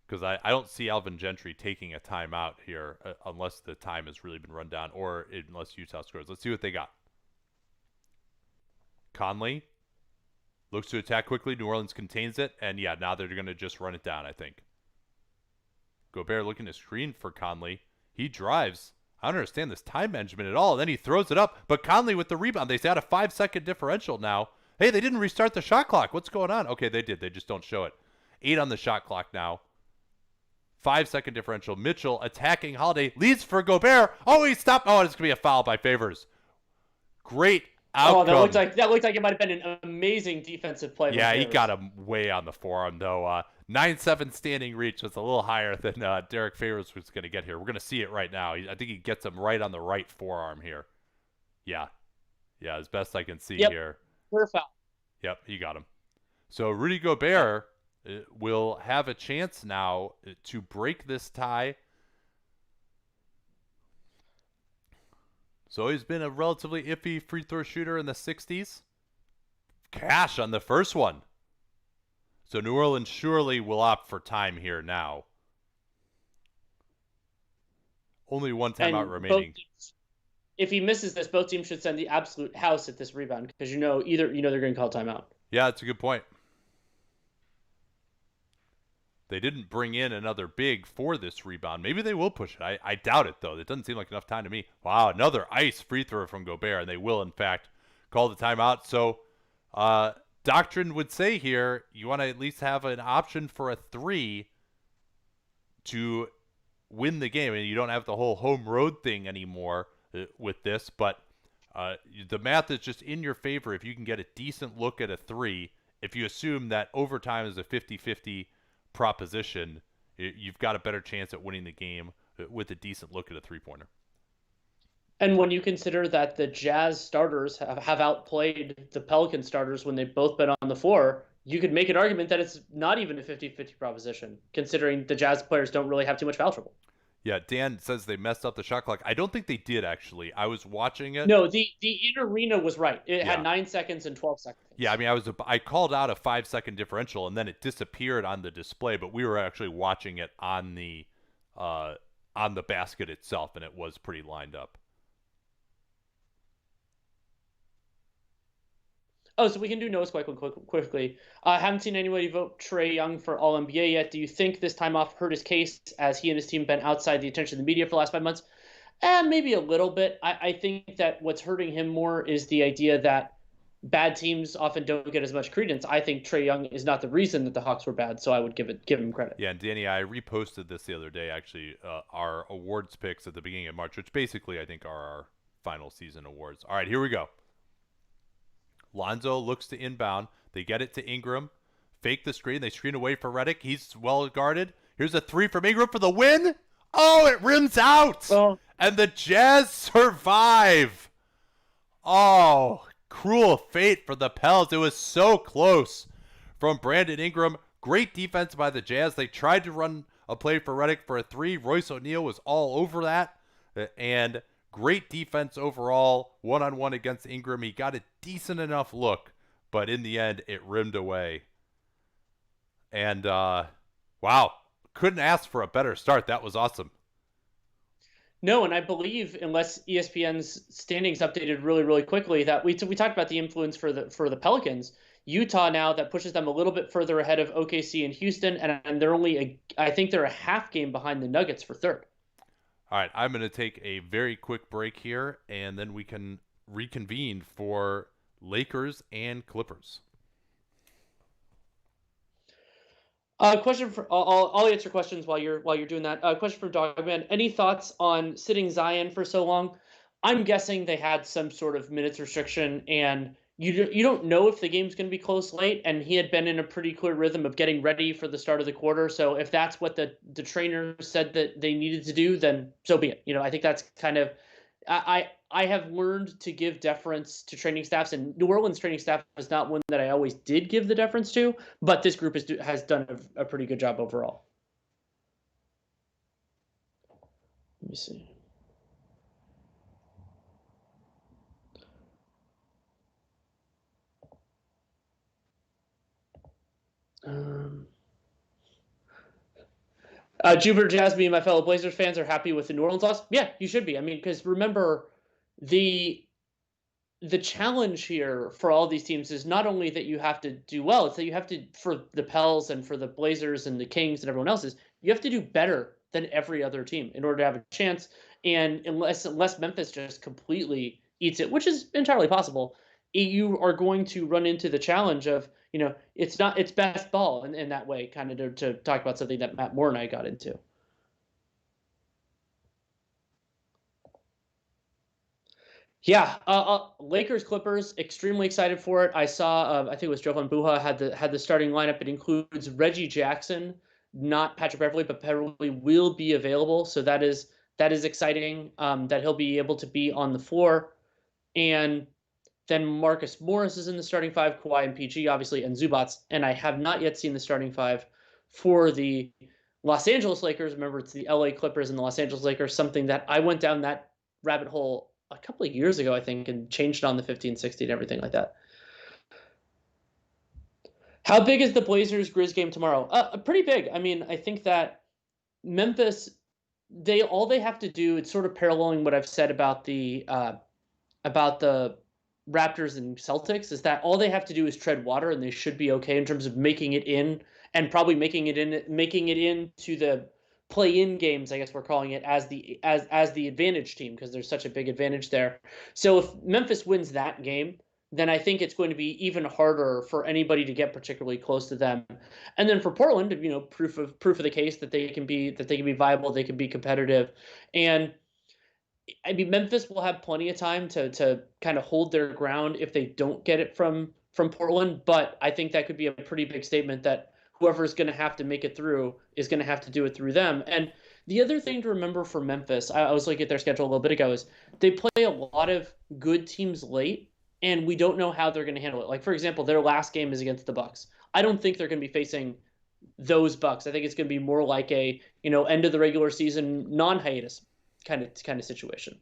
because I don't see Alvin Gentry taking a timeout here unless the time has really been run down or unless Utah scores. Let's see what they got. Conley looks to attack quickly. New Orleans contains it, and yeah, now they're going to just run it down, I think. Gobert looking to screen for Conley. He drives. I don't understand this time management at all. And then he throws it up, but Conley with the rebound. They got a 5-second differential now. Hey, they didn't restart the shot clock. What's going on? Okay, they did. They just don't show it. 8 on the shot clock now. 5-second differential. Mitchell attacking Holiday. Leads for Gobert. Oh, he stopped. Oh, it's going to be a foul by Favors. Great outcome. Oh, that looked like it might have been an amazing defensive play. Yeah, he got him way on the forearm, though. 9-7 standing reach was a little higher than Derek Favors was going to get here. We're going to see it right now. I think he gets him right on the right forearm here. Yeah, as best I can see here. Clear foul. Yep, he got him. So Rudy Gobert will have a chance now to break this tie. So he's been a relatively iffy free throw shooter in the 60s. Cash on the first one. So New Orleans surely will opt for time here now. Only one timeout remaining. If he misses this, both teams should send the absolute house at this rebound because they're going to call timeout. Yeah, that's a good point. They didn't bring in another big for this rebound. Maybe they will push it. I doubt it, though. It doesn't seem like enough time to me. Wow, another ice free throw from Gobert, and they will, in fact, call the timeout. So doctrine would say here, you want to at least have an option for a 3 to win the game. And you don't have the whole home road thing anymore with this, but the math is just in your favor if you can get a decent look at a 3. If you assume that overtime is a 50-50 proposition, you've got a better chance at winning the game with a decent look at a 3-pointer. And when you consider that the Jazz starters have outplayed the Pelican starters when they've both been on the floor, you could make an argument that it's not even a 50-50 proposition, considering the Jazz players don't really have too much foul trouble. Yeah, Dan says they messed up the shot clock. I don't think they did, actually. I was watching it. No, the in-arena was right. It had 9 seconds and 12 seconds. Yeah, I mean, I called out a 5-second differential, and then it disappeared on the display, but we were actually watching it on the basket itself, and it was pretty lined up. Oh, so we can do Noah's quite quickly. Haven't seen anybody vote Trae Young for All NBA yet. Do you think this time off hurt his case as he and his team have been outside the attention of the media for the last 5 months? Maybe a little bit. I think that what's hurting him more is the idea that bad teams often don't get as much credence. I think Trae Young is not the reason that the Hawks were bad, so I would give him credit. Yeah, and Danny, I reposted this the other day, actually, our awards picks at the beginning of March, which basically I think are our final season awards. All right, here we go. Lonzo looks to inbound. They get it to Ingram. Fake the screen. They screen away for Reddick. He's well guarded. Here's a three from Ingram for the win. Oh, it rims out. Oh. And the Jazz survive. Oh, cruel fate for the Pels. It was so close from Brandon Ingram. Great defense by the Jazz. They tried to run a play for Reddick for a three. Royce O'Neal was all over that. And great defense overall, one-on-one against Ingram. He got a decent enough look, but in the end, it rimmed away. And, wow, couldn't ask for a better start. That was awesome. No, and I believe, unless ESPN's standings updated really, really quickly, that we talked about the influence for the Pelicans. Utah now, that pushes them a little bit further ahead of OKC and Houston, and they're only I think they're a half game behind the Nuggets for third. All right, I'm going to take a very quick break here, and then we can reconvene for Lakers and Clippers. Question for I'll answer questions while you're doing that. Question from Dogman. Any thoughts on sitting Zion for so long? I'm guessing they had some sort of minutes restriction, and you don't know if the game's going to be close late, and he had been in a pretty clear rhythm of getting ready for the start of the quarter. So if that's what the trainer said that they needed to do, then so be it. I think that's kind of I have learned to give deference to training staffs, and New Orleans training staff is not one that I always did give the deference to, but this group has done a pretty good job overall. Let me see. Jupiter Jasmine and my fellow Blazers fans are happy with the New Orleans loss. Yeah, you should be. I mean, because remember, the challenge here for all these teams is not only that you have to do well, it's that you have to, for the Pels and for the Blazers and the Kings and everyone else's, you have to do better than every other team in order to have a chance. And unless Memphis just completely eats it, which is entirely possible, you are going to run into the challenge of, it's not its best ball in that way, kind of to talk about something that Matt Moore and I got into. Yeah, Lakers Clippers, extremely excited for it. I saw, I think it was Jovan Buha had the starting lineup. It includes Reggie Jackson, not Patrick Beverley, but Beverley will be available, so that is exciting. That he'll be able to be on the floor, and then Marcus Morris is in the starting five, Kawhi and PG obviously, and Zubats. And I have not yet seen the starting five for the Los Angeles Lakers. Remember, it's the LA Clippers and the Los Angeles Lakers. Something that I went down that rabbit hole a couple of years ago, I think, and changed on the 15-60 and everything like that. How big is the Blazers-Grizz game tomorrow? Pretty big. I mean, I think that Memphis, all they have to do, it's sort of paralleling what I've said about the Raptors and Celtics, is that all they have to do is tread water, and they should be okay in terms of making it in, and probably making it into the play-in games, I guess we're calling it, as the advantage team, because there's such a big advantage there. So if Memphis wins that game, then I think it's going to be even harder for anybody to get particularly close to them. And then for Portland, proof of the case that they can be viable, they can be competitive. And I mean, Memphis will have plenty of time to kind of hold their ground if they don't get it from Portland, but I think that could be a pretty big statement that whoever's going to have to make it through is going to have to do it through them. And the other thing to remember for Memphis, I was looking at their schedule a little bit ago, is they play a lot of good teams late, and we don't know how they're going to handle it. Like, for example, their last game is against the Bucks. I don't think they're going to be facing those Bucks. I think it's going to be more like a, end of the regular season, non-hiatus kind of situation.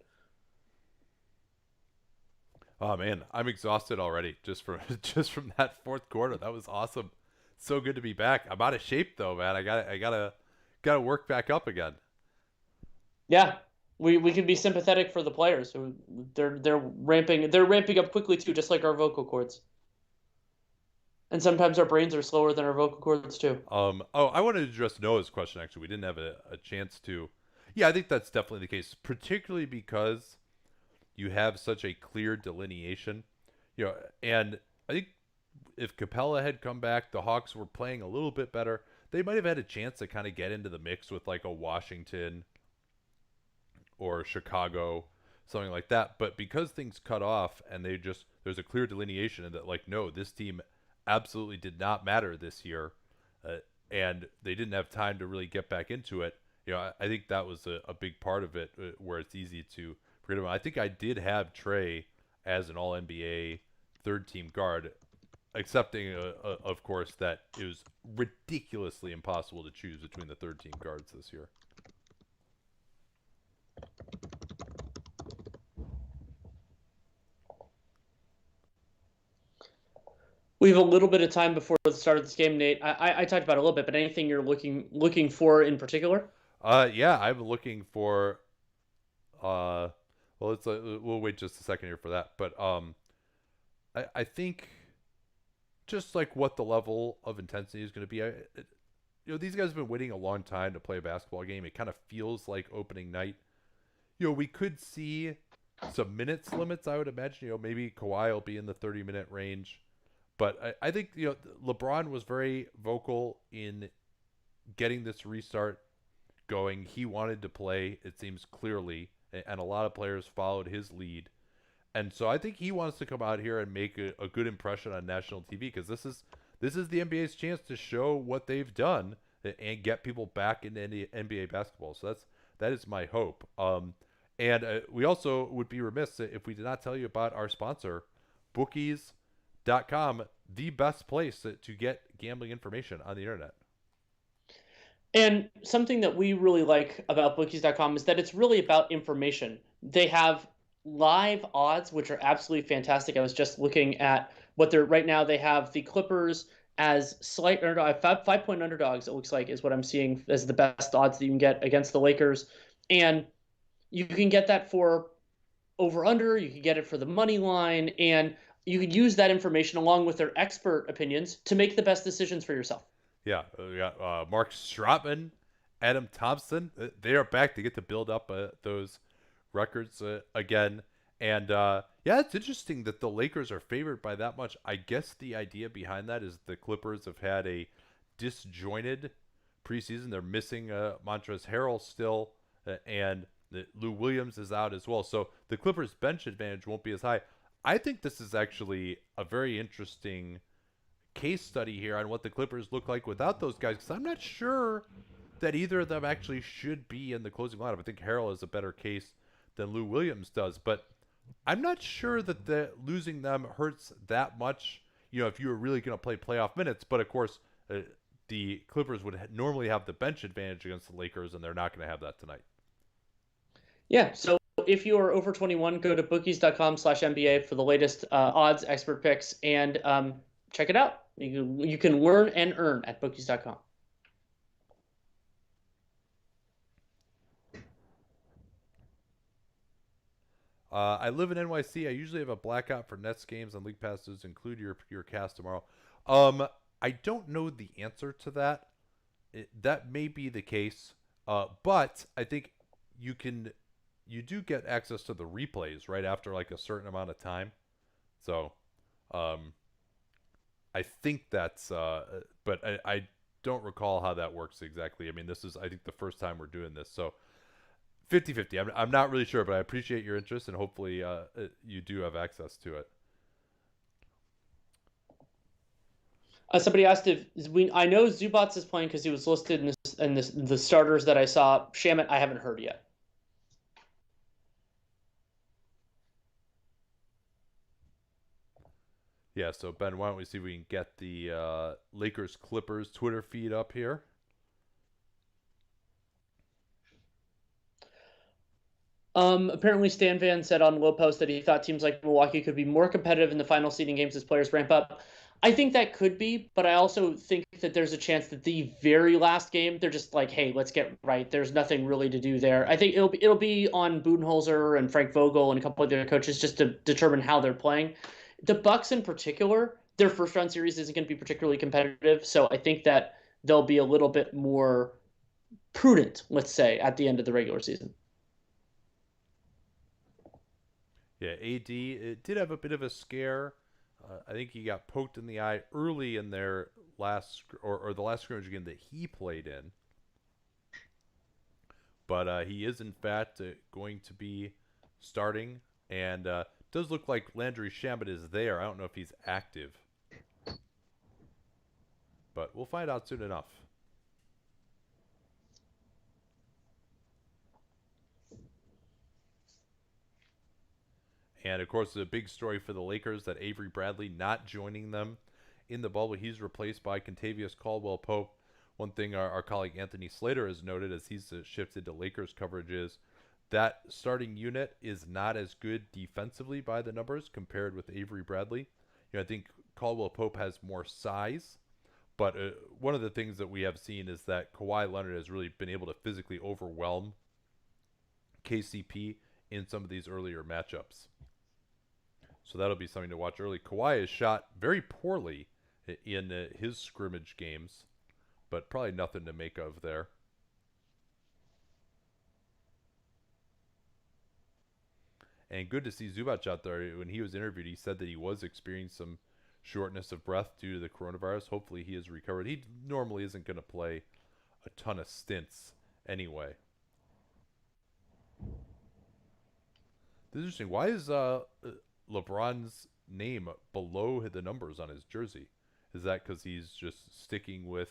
Oh man, I'm exhausted already just from that fourth quarter. That was awesome. So good to be back. I'm out of shape though, man. I gotta work back up again. Yeah, we can be sympathetic for the players. They're ramping up quickly too, just like our vocal cords. And sometimes our brains are slower than our vocal cords too. Oh, I wanted to address Noah's question. Actually, we didn't have a chance to. Yeah, I think that's definitely the case, particularly because you have such a clear delineation. And I think if Capella had come back, the Hawks were playing a little bit better. They might have had a chance to kind of get into the mix with like a Washington or Chicago, something like that. But because things cut off and there's a clear delineation in that, like, no, this team absolutely did not matter this year, uh, and they didn't have time to really get back into it. I think that was a big part of it, where it's easy to forget about. I think I did have Trey as an All NBA third team guard, accepting, of course, that it was ridiculously impossible to choose between the third team guards this year. We have a little bit of time before the start of this game, Nate. I talked about it a little bit, but anything you're looking for in particular? Yeah, I'm looking for. Well, we'll wait just a second here for that. But I think just like what the level of intensity is going to be. These guys have been waiting a long time to play a basketball game. It kind of feels like opening night. We could see some minutes limits. I would imagine. Maybe Kawhi will be in the 30-minute range. But I think LeBron was very vocal in getting this restart going. He wanted to play, it seems clearly, and a lot of players followed his lead. And so I think he wants to come out here and make a good impression on national TV, because this is the NBA's chance to show what they've done and get people back into NBA basketball. So that is my hope. And we also would be remiss if we did not tell you about our sponsor, Bookies.com, the best place to get gambling information on the internet. And something that we really like about bookies.com is that it's really about information. They have live odds, which are absolutely fantastic. I was just looking at what they're right now. They have the Clippers as slight underdog, 5-point underdogs, it looks like, is what I'm seeing as the best odds that you can get against the Lakers. And you can get that for over under, you can get it for the money line, and you could use that information along with their expert opinions to make the best decisions for yourself. Yeah, we got Mark Stratman, Adam Thompson. They are back to get to build up those records again. And yeah, it's interesting that the Lakers are favored by that much. I guess the idea behind that is the Clippers have had a disjointed preseason. They're missing Montrezl Harrell still, and Lou Williams is out as well. So the Clippers' bench advantage won't be as high. I think this is actually a very interesting case study here on what the Clippers look like without those guys, because I'm not sure that either of them actually should be in the closing lineup. I think Harrell is a better case than Lou Williams does, but I'm not sure that losing them hurts that much, if you were really going to play playoff minutes. But of course, the Clippers would normally have the bench advantage against the Lakers, and they're not going to have that tonight. Yeah, so if you are over 21, go to bookies.com/NBA for the latest odds, expert picks, and check it out. You can learn and earn at bookies.com. I live in NYC. I usually have a blackout for Nets games on League Passes. Include your cast tomorrow. I don't know the answer to that. That may be the case, but I think you do get access to the replays right after like a certain amount of time. So, I think that's, but I don't recall how that works exactly. I mean, this is, I think, the first time we're doing this. So 50-50. I'm not really sure, but I appreciate your interest, and hopefully you do have access to it. Somebody asked I know Zubats is playing because he was listed in the starters that I saw. Shamet, I haven't heard yet. Yeah, so Ben, why don't we see if we can get the Lakers Clippers Twitter feed up here? Apparently Stan Van said on Low Post that he thought teams like Milwaukee could be more competitive in the final seeding games as players ramp up. I think that could be, but I also think that there's a chance that the very last game, they're just like, hey, let's get right. There's nothing really to do there. I think it'll be on Budenholzer and Frank Vogel and a couple of their coaches just to determine how they're playing. The Bucks in particular, their first round series isn't going to be particularly competitive. So I think that they'll be a little bit more prudent, let's say, at the end of the regular season. Yeah, AD it did have a bit of a scare. I think he got poked in the eye early in their or the last scrimmage game that he played in. But he is in fact going to be starting, and does look like Landry Shamet is there. I don't know if he's active, but we'll find out soon enough. And of course, the big story for the Lakers that Avery Bradley not joining them in the bubble. He's replaced by Kentavious Caldwell-Pope. One thing our colleague Anthony Slater has noted as he's shifted to Lakers coverage is that starting unit is not as good defensively by the numbers compared with Avery Bradley. I think Caldwell-Pope has more size, but one of the things that we have seen is that Kawhi Leonard has really been able to physically overwhelm KCP in some of these earlier matchups. So that'll be something to watch early. Kawhi has shot very poorly in his scrimmage games, but probably nothing to make of there. And good to see Zubac out there. When he was interviewed, he said that he was experiencing some shortness of breath due to the coronavirus. Hopefully he has recovered. He normally isn't going to play a ton of stints anyway. This is interesting. Why is LeBron's name below the numbers on his jersey? Is that because he's just sticking with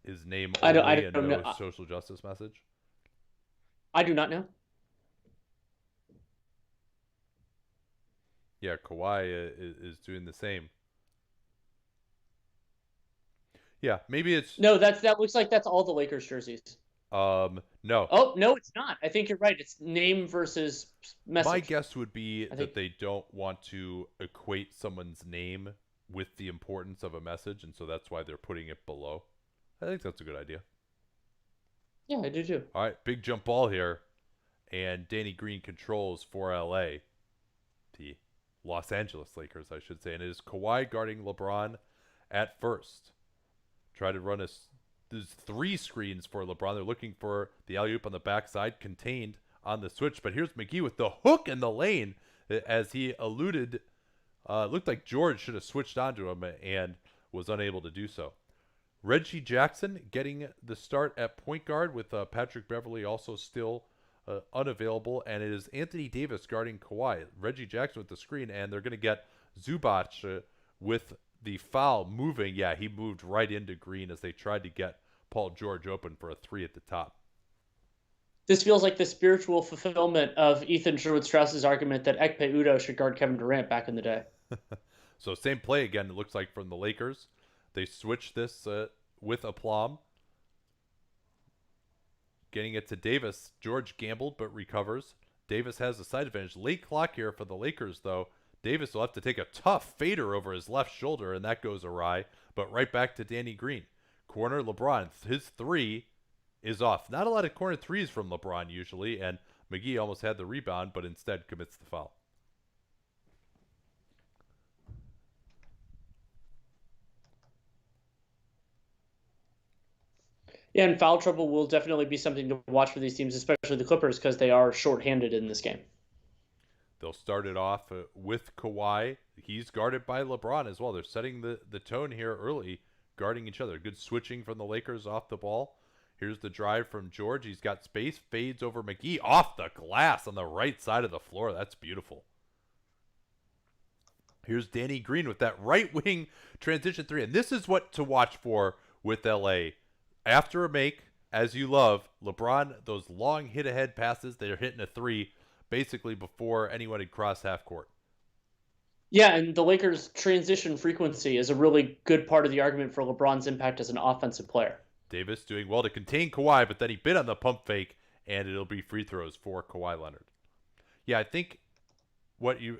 his name only and no social justice message? I do not know. Yeah, Kawhi is doing the same. Yeah, maybe it's no. That looks like that's all the Lakers jerseys. No. Oh no, it's not. I think you're right. It's name versus message. My guess would be that they don't want to equate someone's name with the importance of a message, and so that's why they're putting it below. I think that's a good idea. Yeah, I do too. All right, big jump ball here, and Danny Green controls for LA. The Los Angeles Lakers, I should say, and it is Kawhi guarding LeBron at first. Try to run there's 3 screens for LeBron. They're looking for the alley-oop on the backside, contained on the switch. But here's McGee with the hook in the lane as he alluded. Looked like George should have switched onto him and was unable to do so. Reggie Jackson getting the start at point guard with Patrick Beverley also still unavailable. And it is Anthony Davis guarding Kawhi. Reggie Jackson with the screen, and they're going to get Zubac with the foul moving. Yeah, he moved right into Green as they tried to get Paul George open for a 3 at the top. This feels like the spiritual fulfillment of Ethan Sherwood-Strauss's argument that Ekpe Udoh should guard Kevin Durant back in the day. So same play again, it looks like, from the Lakers. They switched this with aplomb. Getting it to Davis. George gambled but recovers. Davis has a side advantage. Late clock here for the Lakers, though. Davis will have to take a tough fader over his left shoulder, and that goes awry. But right back to Danny Green. Corner LeBron. His 3 is off. Not a lot of corner 3s from LeBron usually, and McGee almost had the rebound, but instead commits the foul. Yeah, and foul trouble will definitely be something to watch for these teams, especially the Clippers, because they are shorthanded in this game. They'll start it off with Kawhi. He's guarded by LeBron as well. They're setting the tone here early, guarding each other. Good switching from the Lakers off the ball. Here's the drive from George. He's got space, fades over McGee off the glass on the right side of the floor. That's beautiful. Here's Danny Green with that right wing transition 3. And this is what to watch for with LA. After a make, as you love, LeBron, those long hit ahead passes, they're hitting a 3 basically before anyone had crossed half court. Yeah, and the Lakers' transition frequency is a really good part of the argument for LeBron's impact as an offensive player. Davis doing well to contain Kawhi, but then he bit on the pump fake, and it'll be free throws for Kawhi Leonard. Yeah, I think what you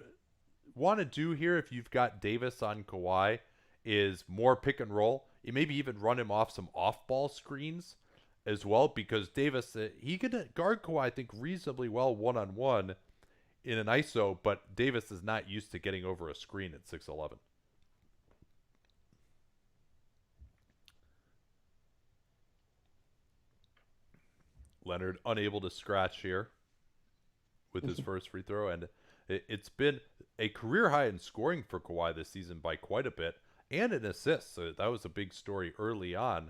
want to do here if you've got Davis on Kawhi is more pick and roll. You maybe even run him off some off-ball screens as well, because Davis, he could guard Kawhi, I think, reasonably well one-on-one in an ISO, but Davis is not used to getting over a screen at 6'11". Leonard unable to scratch here with his first free throw, and it's been a career high in scoring for Kawhi this season by quite a bit, and in assists. So that was a big story early on,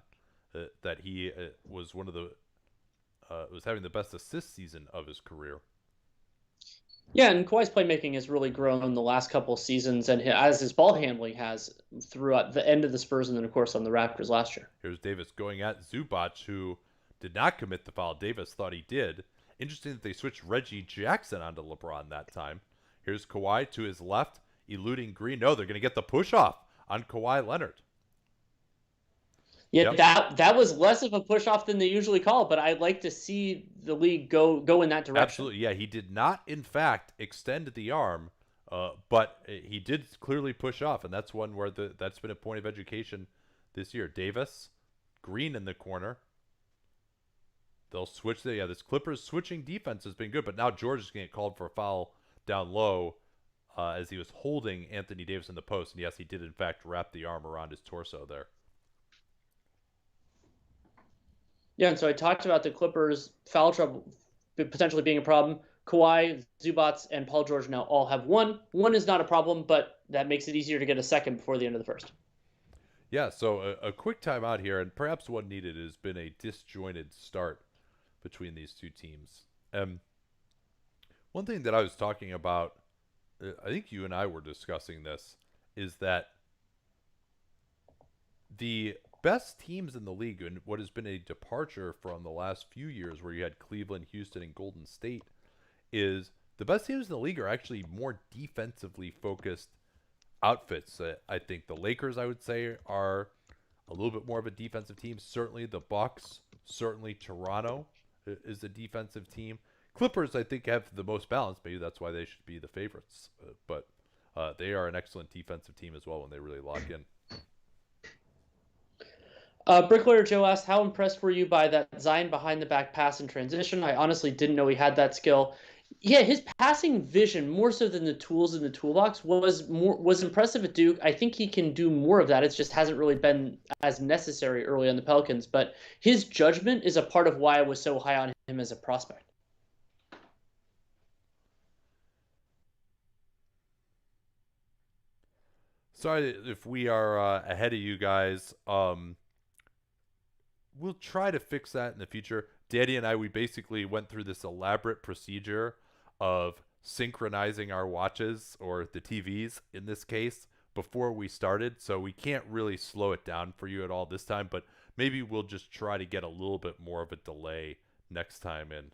that he was one of the was having the best assist season of his career. Yeah, and Kawhi's playmaking has really grown the last couple of seasons, and as his ball handling has throughout the end of the Spurs, and then of course on the Raptors last year. Here's Davis going at Zubac, who did not commit the foul. Davis thought he did. Interesting that they switched Reggie Jackson onto LeBron that time. Here's Kawhi to his left, eluding Green. No, they're going to get the push off on Kawhi Leonard. Yeah, that was less of a push off than they usually call, but I'd like to see the league go in that direction. Absolutely, yeah. He did not, in fact, extend the arm, but he did clearly push off, and that's one where that's been a point of education this year. Davis, Green in the corner. They'll switch. This Clippers switching defense has been good, but now George is going to get called for a foul down low as he was holding Anthony Davis in the post, and yes, he did in fact wrap the arm around his torso there. Yeah, and so I talked about the Clippers' foul trouble potentially being a problem. Kawhi, Zubac, and Paul George now all have one. One is not a problem, but that makes it easier to get a second before the end of the first. Yeah, so a quick timeout here, and perhaps what needed has been a disjointed start between these two teams. One thing that I was talking about, I think you and I were discussing this, is that the best teams in the league, and what has been a departure from the last few years where you had Cleveland, Houston, and Golden State, is the best teams in the league are actually more defensively focused outfits. I think the Lakers, I would say, are a little bit more of a defensive team. Certainly the Bucks, certainly Toronto is a defensive team. Clippers, I think, have the most balance. Maybe that's why they should be the favorites. But they are an excellent defensive team as well when they really lock in. Bricklayer Joe asked, how impressed were you by that Zion behind the back pass in transition? I honestly didn't know he had that skill. Yeah, his passing vision, more so than the tools in the toolbox, was impressive at Duke. I think he can do more of that. It just hasn't really been as necessary early on the Pelicans. But his judgment is a part of why I was so high on him as a prospect. Sorry if we are ahead of you guys. We'll try to fix that in the future. Daddy and I, we basically went through this elaborate procedure of synchronizing our watches, or the TVs in this case, before we started. So we can't really slow it down for you at all this time, but maybe we'll just try to get a little bit more of a delay next time in.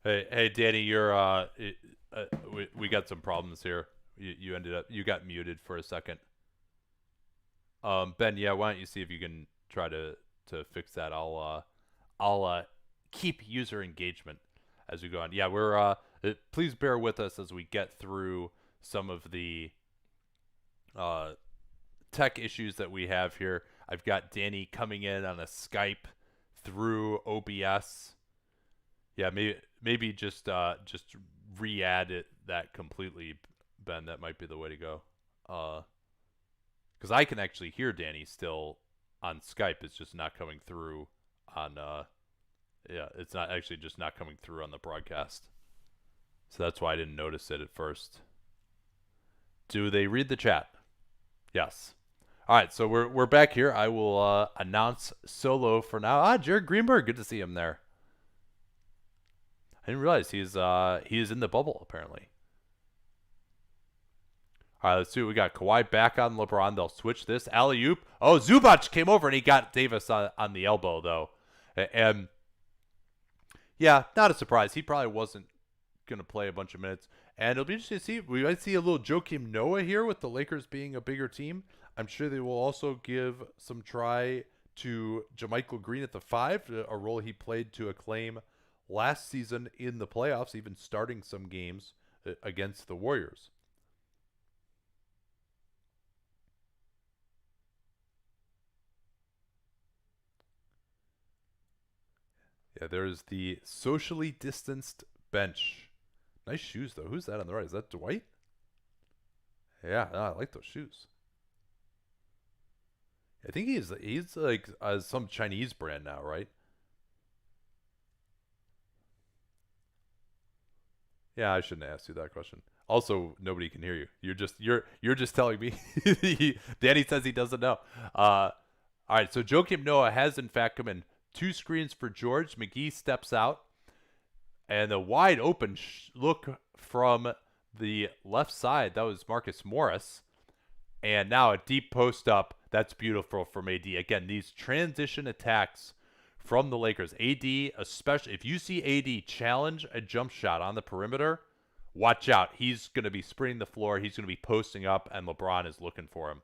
Hey, Danny, you're we got some problems here. You got muted for a second. Ben, yeah, why don't you see if you can try to fix that? I'll keep user engagement as we go on. Yeah, we're please bear with us as we get through some of the tech issues that we have here. I've got Danny coming in on a Skype through OBS. Yeah, maybe just re-add that completely, Ben. That might be the way to go. Because I can actually hear Danny still on Skype. It's just not coming through on it's not actually just not coming through on the broadcast. So that's why I didn't notice it at first. Do they read the chat? Yes. All right, so we're back here. I will announce solo for now. Jared Greenberg, good to see him there. I didn't realize he is in the bubble apparently. All right, let's see what we got. Kawhi back on LeBron. They'll switch this. Alley-oop. Oh, Zubac came over and he got Davis on the elbow, though. And, yeah, not a surprise. He probably wasn't going to play a bunch of minutes. And it'll be interesting to see. We might see a little Joakim Noah here with the Lakers being a bigger team. I'm sure they will also give some try to JaMychal Green at the 5, a role he played to acclaim last season in the playoffs, even starting some games against the Warriors. Yeah, there's the socially distanced bench. Nice shoes, though. Who's that on the right? Is that Dwight? Yeah, no, I like those shoes. I think he's like some Chinese brand now, right? Yeah, I shouldn't ask you that question. Also, nobody can hear you. You're just telling me. Danny says he doesn't know. All right, so Joakim Noah has in fact come in. 2 screens for George. McGee steps out, and a wide open look from the left side. That was Marcus Morris. And now a deep post up. That's beautiful from AD. Again, these transition attacks from the Lakers. AD, especially if you see AD challenge a jump shot on the perimeter, watch out. He's going to be sprinting the floor. He's going to be posting up, and LeBron is looking for him.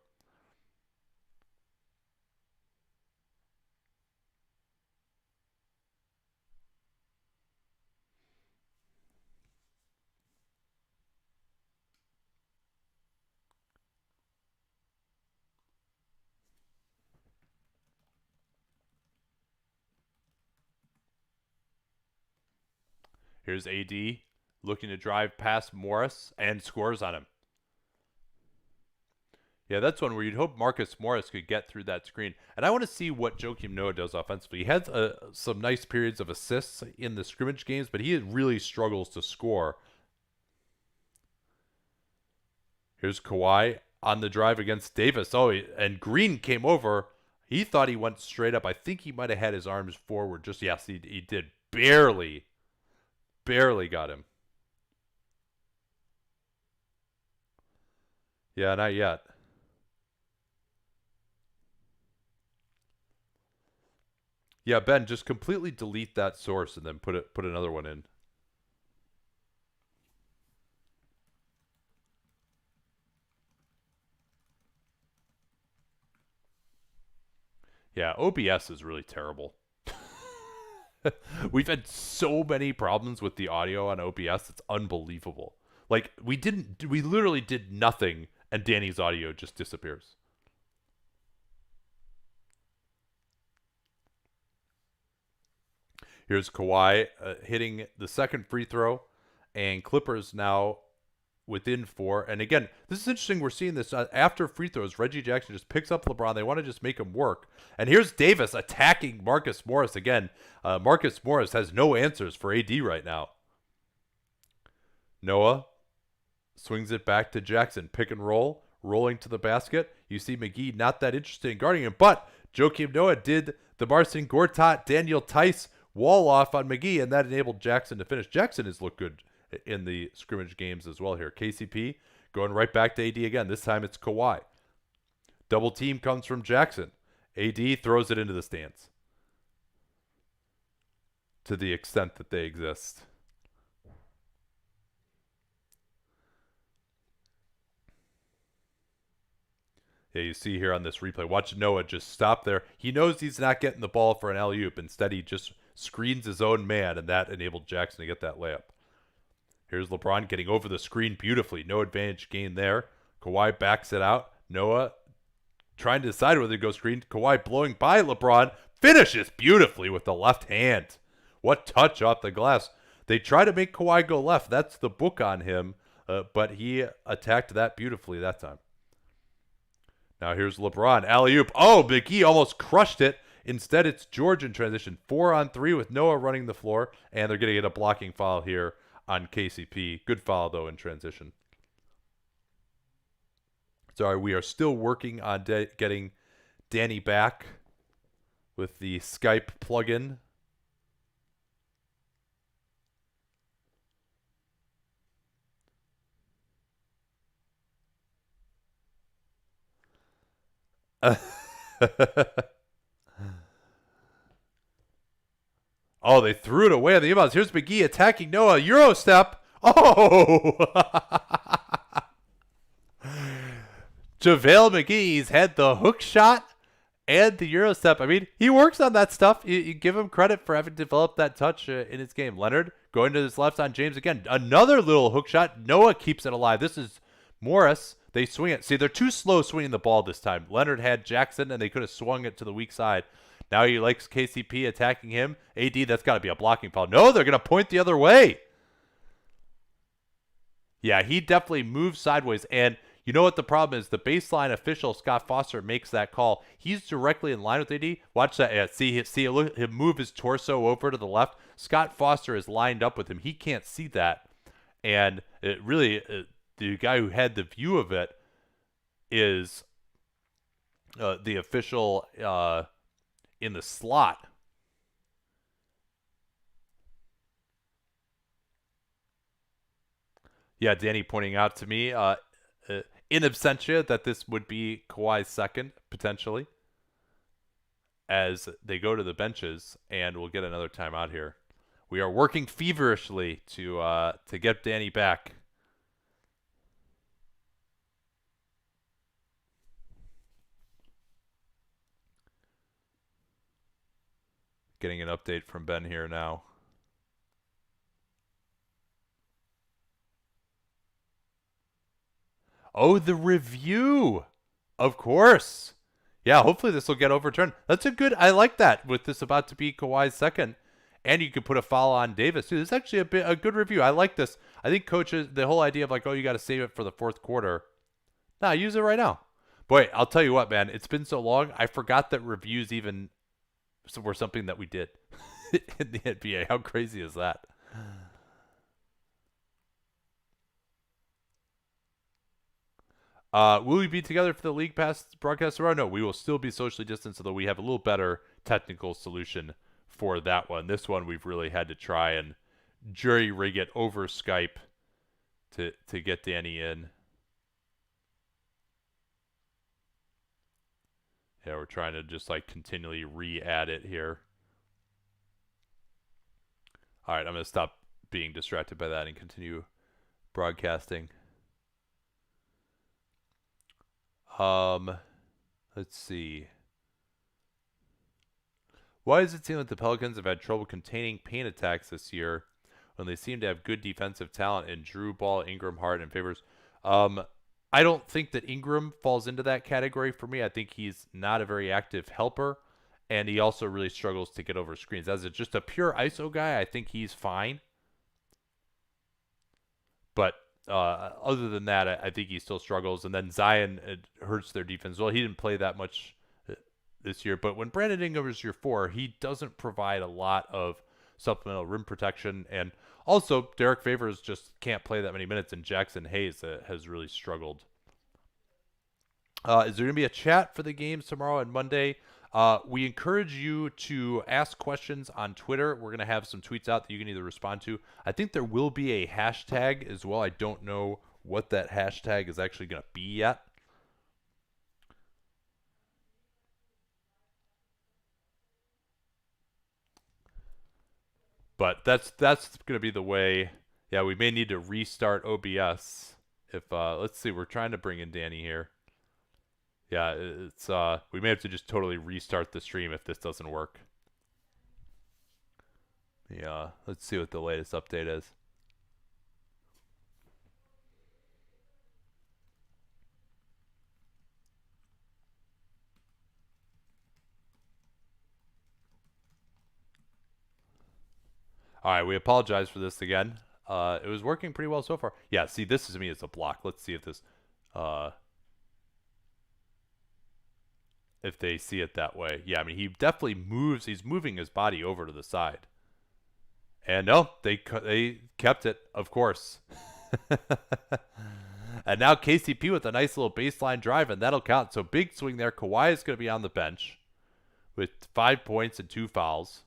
Here's AD looking to drive past Morris and scores on him. Yeah, that's one where you'd hope Marcus Morris could get through that screen. And I want to see what Joakim Noah does offensively. He has some nice periods of assists in the scrimmage games, but he really struggles to score. Here's Kawhi on the drive against Davis. Oh, and Green came over. He thought he went straight up. I think he might have had his arms forward. Yes, he did. Barely got him. Yeah, not yet. Yeah, Ben, just completely delete that source and then put another one in. Yeah, OBS is really terrible. We've had so many problems with the audio on OBS. It's unbelievable. Like we literally did nothing and Danny's audio just disappears. Here's Kawhi hitting the second free throw, and Clippers now within 4. And again, this is interesting. We're seeing this after free throws. Reggie Jackson just picks up LeBron. They want to just make him work. And here's Davis attacking Marcus Morris again. Marcus Morris has no answers for AD right now. Noah swings it back to Jackson. Pick and roll, rolling to the basket. You see McGee not that interested in guarding him, but Joakim Noah did the Marcin Gortat, Daniel Tice wall off on McGee, and that enabled Jackson to finish. Jackson has looked good in the scrimmage games as well here. KCP going right back to AD again. This time it's Kawhi. Double team comes from Jackson. AD throws it into the stands to the extent that they exist. Yeah, you see here on this replay, watch Noah just stop there. He knows he's not getting the ball for an alley-oop. Instead, he just screens his own man, and that enabled Jackson to get that layup. Here's LeBron getting over the screen beautifully. No advantage gained there. Kawhi backs it out. Noah trying to decide whether to go screen. Kawhi blowing by LeBron. Finishes beautifully with the left hand. What touch off the glass. They try to make Kawhi go left. That's the book on him. But he attacked that beautifully that time. Now here's LeBron. Alley-oop. Oh, McGee almost crushed it. Instead, it's George in transition. 4-on-3 with Noah running the floor. And they're going to get a blocking foul here on KCP. Good foul, though, in transition. Sorry, we are still working on getting Danny back with the Skype plugin. Oh, they threw it away on the inbounds. Here's McGee attacking Noah. Euro step. Oh! JaVale McGee's had the hook shot and the Euro step. I mean, he works on that stuff. You give him credit for having developed that touch in his game. Leonard going to his left on James again. Another little hook shot. Noah keeps it alive. This is Morris. They swing it. See, they're too slow swinging the ball this time. Leonard had Jackson, and they could have swung it to the weak side. Now he likes KCP attacking him. AD, that's got to be a blocking foul. No, they're going to point the other way. Yeah, he definitely moves sideways. And you know what the problem is? The baseline official, Scott Foster, makes that call. He's directly in line with AD. Watch that. Yeah, see look, him move his torso over to the left. Scott Foster is lined up with him. He can't see that. And it really, the guy who had the view of it is the official in the slot. Yeah, Danny pointing out to me in absentia that this would be Kawhi's second, potentially, as they go to the benches, and we'll get another timeout here. We are working feverishly to get Danny back. Getting an update from Ben here now. Oh, the review. Of course. Yeah, hopefully this will get overturned. That's a good, I like that with this about to be Kawhi's second. And you could put a foul on Davis too. This is actually a good review. I like this. I think coaches, the whole idea of like, oh, you got to save it for the fourth quarter. Nah, use it right now. Boy, I'll tell you what, man. It's been so long. I forgot that reviews even were something that we did in the NBA. How crazy is that? Will we be together for the League Pass broadcast tomorrow? No, we will still be socially distanced, although we have a little better technical solution for that one. This one we've really had to try and jury rig it over Skype to get Danny in. Yeah, we're trying to just like continually re-add it here. All right, I'm going to stop being distracted by that and continue broadcasting. Let's see. Why does it seem like the Pelicans have had trouble containing paint attacks this year when they seem to have good defensive talent in Drew Ball, Ingram, Hart, and Favors? I don't think that Ingram falls into that category for me. I think he's not a very active helper, and he also really struggles to get over screens. As just a pure ISO guy, I think he's fine. But other than that, I think he still struggles. And then Zion hurts their defense. Well, he didn't play that much this year. But when Brandon Ingram is your 4, he doesn't provide a lot of supplemental rim protection. And also, Derek Favors just can't play that many minutes. And Jackson Hayes has really struggled. Is there going to be a chat for the games tomorrow and Monday? We encourage you to ask questions on Twitter. We're going to have some tweets out that you can either respond to. I think there will be a hashtag as well. I don't know what that hashtag is actually going to be yet. But that's going to be the way. Yeah, we may need to restart OBS. If let's see, we're trying to bring in Danny here. Yeah, it's we may have to just totally restart the stream if this doesn't work. Yeah, let's see what the latest update is. All right, we apologize for this again. It was working pretty well so far. Yeah, see, this is me as a block. Let's see if this if they see it that way. Yeah, I mean, he definitely moves. He's moving his body over to the side. And no, they kept it, of course. And now KCP with a nice little baseline drive, and that'll count. So big swing there. Kawhi is going to be on the bench with 5 points and 2 fouls.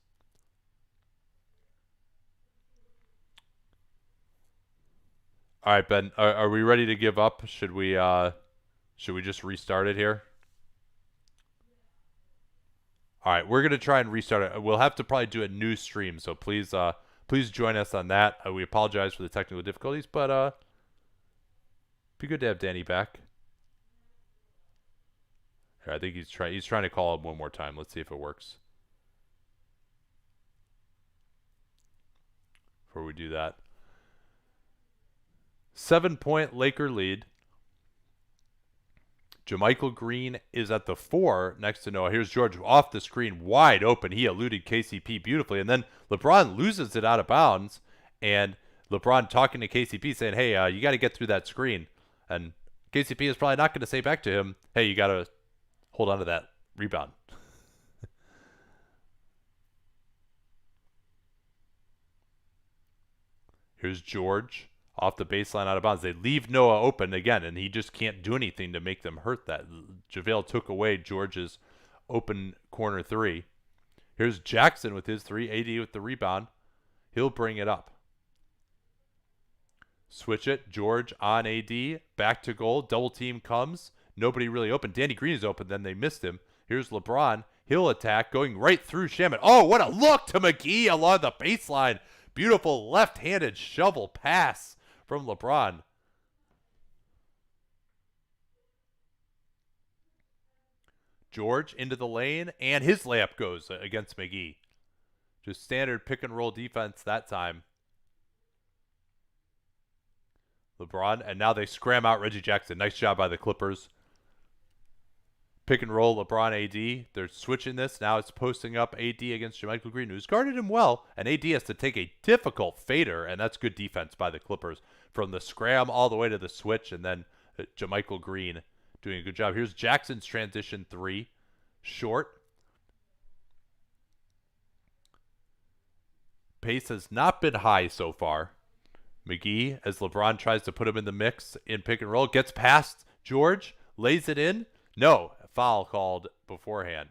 All right, Ben, are we ready to give up? Should we just restart it here? All right, we're gonna try and restart it. We'll have to probably do a new stream, so please join us on that. We apologize for the technical difficulties, but be good to have Danny back. Here, I think he's trying to call him one more time. Let's see if it works. Before we do that, 7-point Laker lead. JaMychal Green is at the 4 next to Noah. Here's George off the screen, wide open. He eluded KCP beautifully. And then LeBron loses it out of bounds. And LeBron talking to KCP saying, hey, you got to get through that screen. And KCP is probably not going to say back to him, hey, you got to hold on to that rebound. Here's George off the baseline out of bounds. They leave Noah open again, and he just can't do anything to make them hurt that. JaVale took away George's open corner 3. Here's Jackson with his 3. AD with the rebound. He'll bring it up. Switch it. George on AD. Back to goal. Double team comes. Nobody really open. Danny Green is open. Then they missed him. Here's LeBron. He'll attack. Going right through Shaman. Oh, what a look to McGee along the baseline. Beautiful left-handed shovel pass from LeBron. George into the lane, and his layup goes against McGee. Just standard pick-and-roll defense that time. LeBron, and now they scram out Reggie Jackson. Nice job by the Clippers. Pick and roll, LeBron, AD. They're switching this. Now it's posting up AD against JaMychal Green, who's guarded him well. And AD has to take a difficult fader, and that's good defense by the Clippers. From the scram all the way to the switch, and then JaMychal Green doing a good job. Here's Jackson's transition 3. Short. Pace has not been high so far. McGee, as LeBron tries to put him in the mix in pick and roll, gets past George, lays it in. No, foul called beforehand.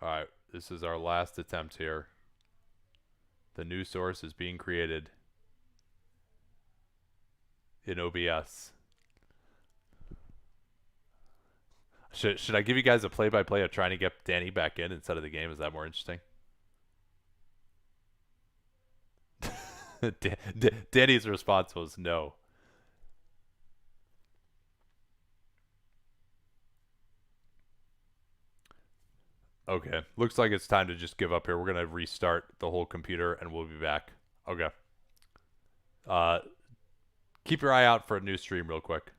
All right, this is our last attempt here. The new source is being created in OBS. Should I give you guys a play-by-play of trying to get Danny back in instead of the game? Is that more interesting? Danny's response was no. Okay, looks like it's time to just give up here. We're going to restart the whole computer, and we'll be back. Okay. Keep your eye out for a new stream real quick.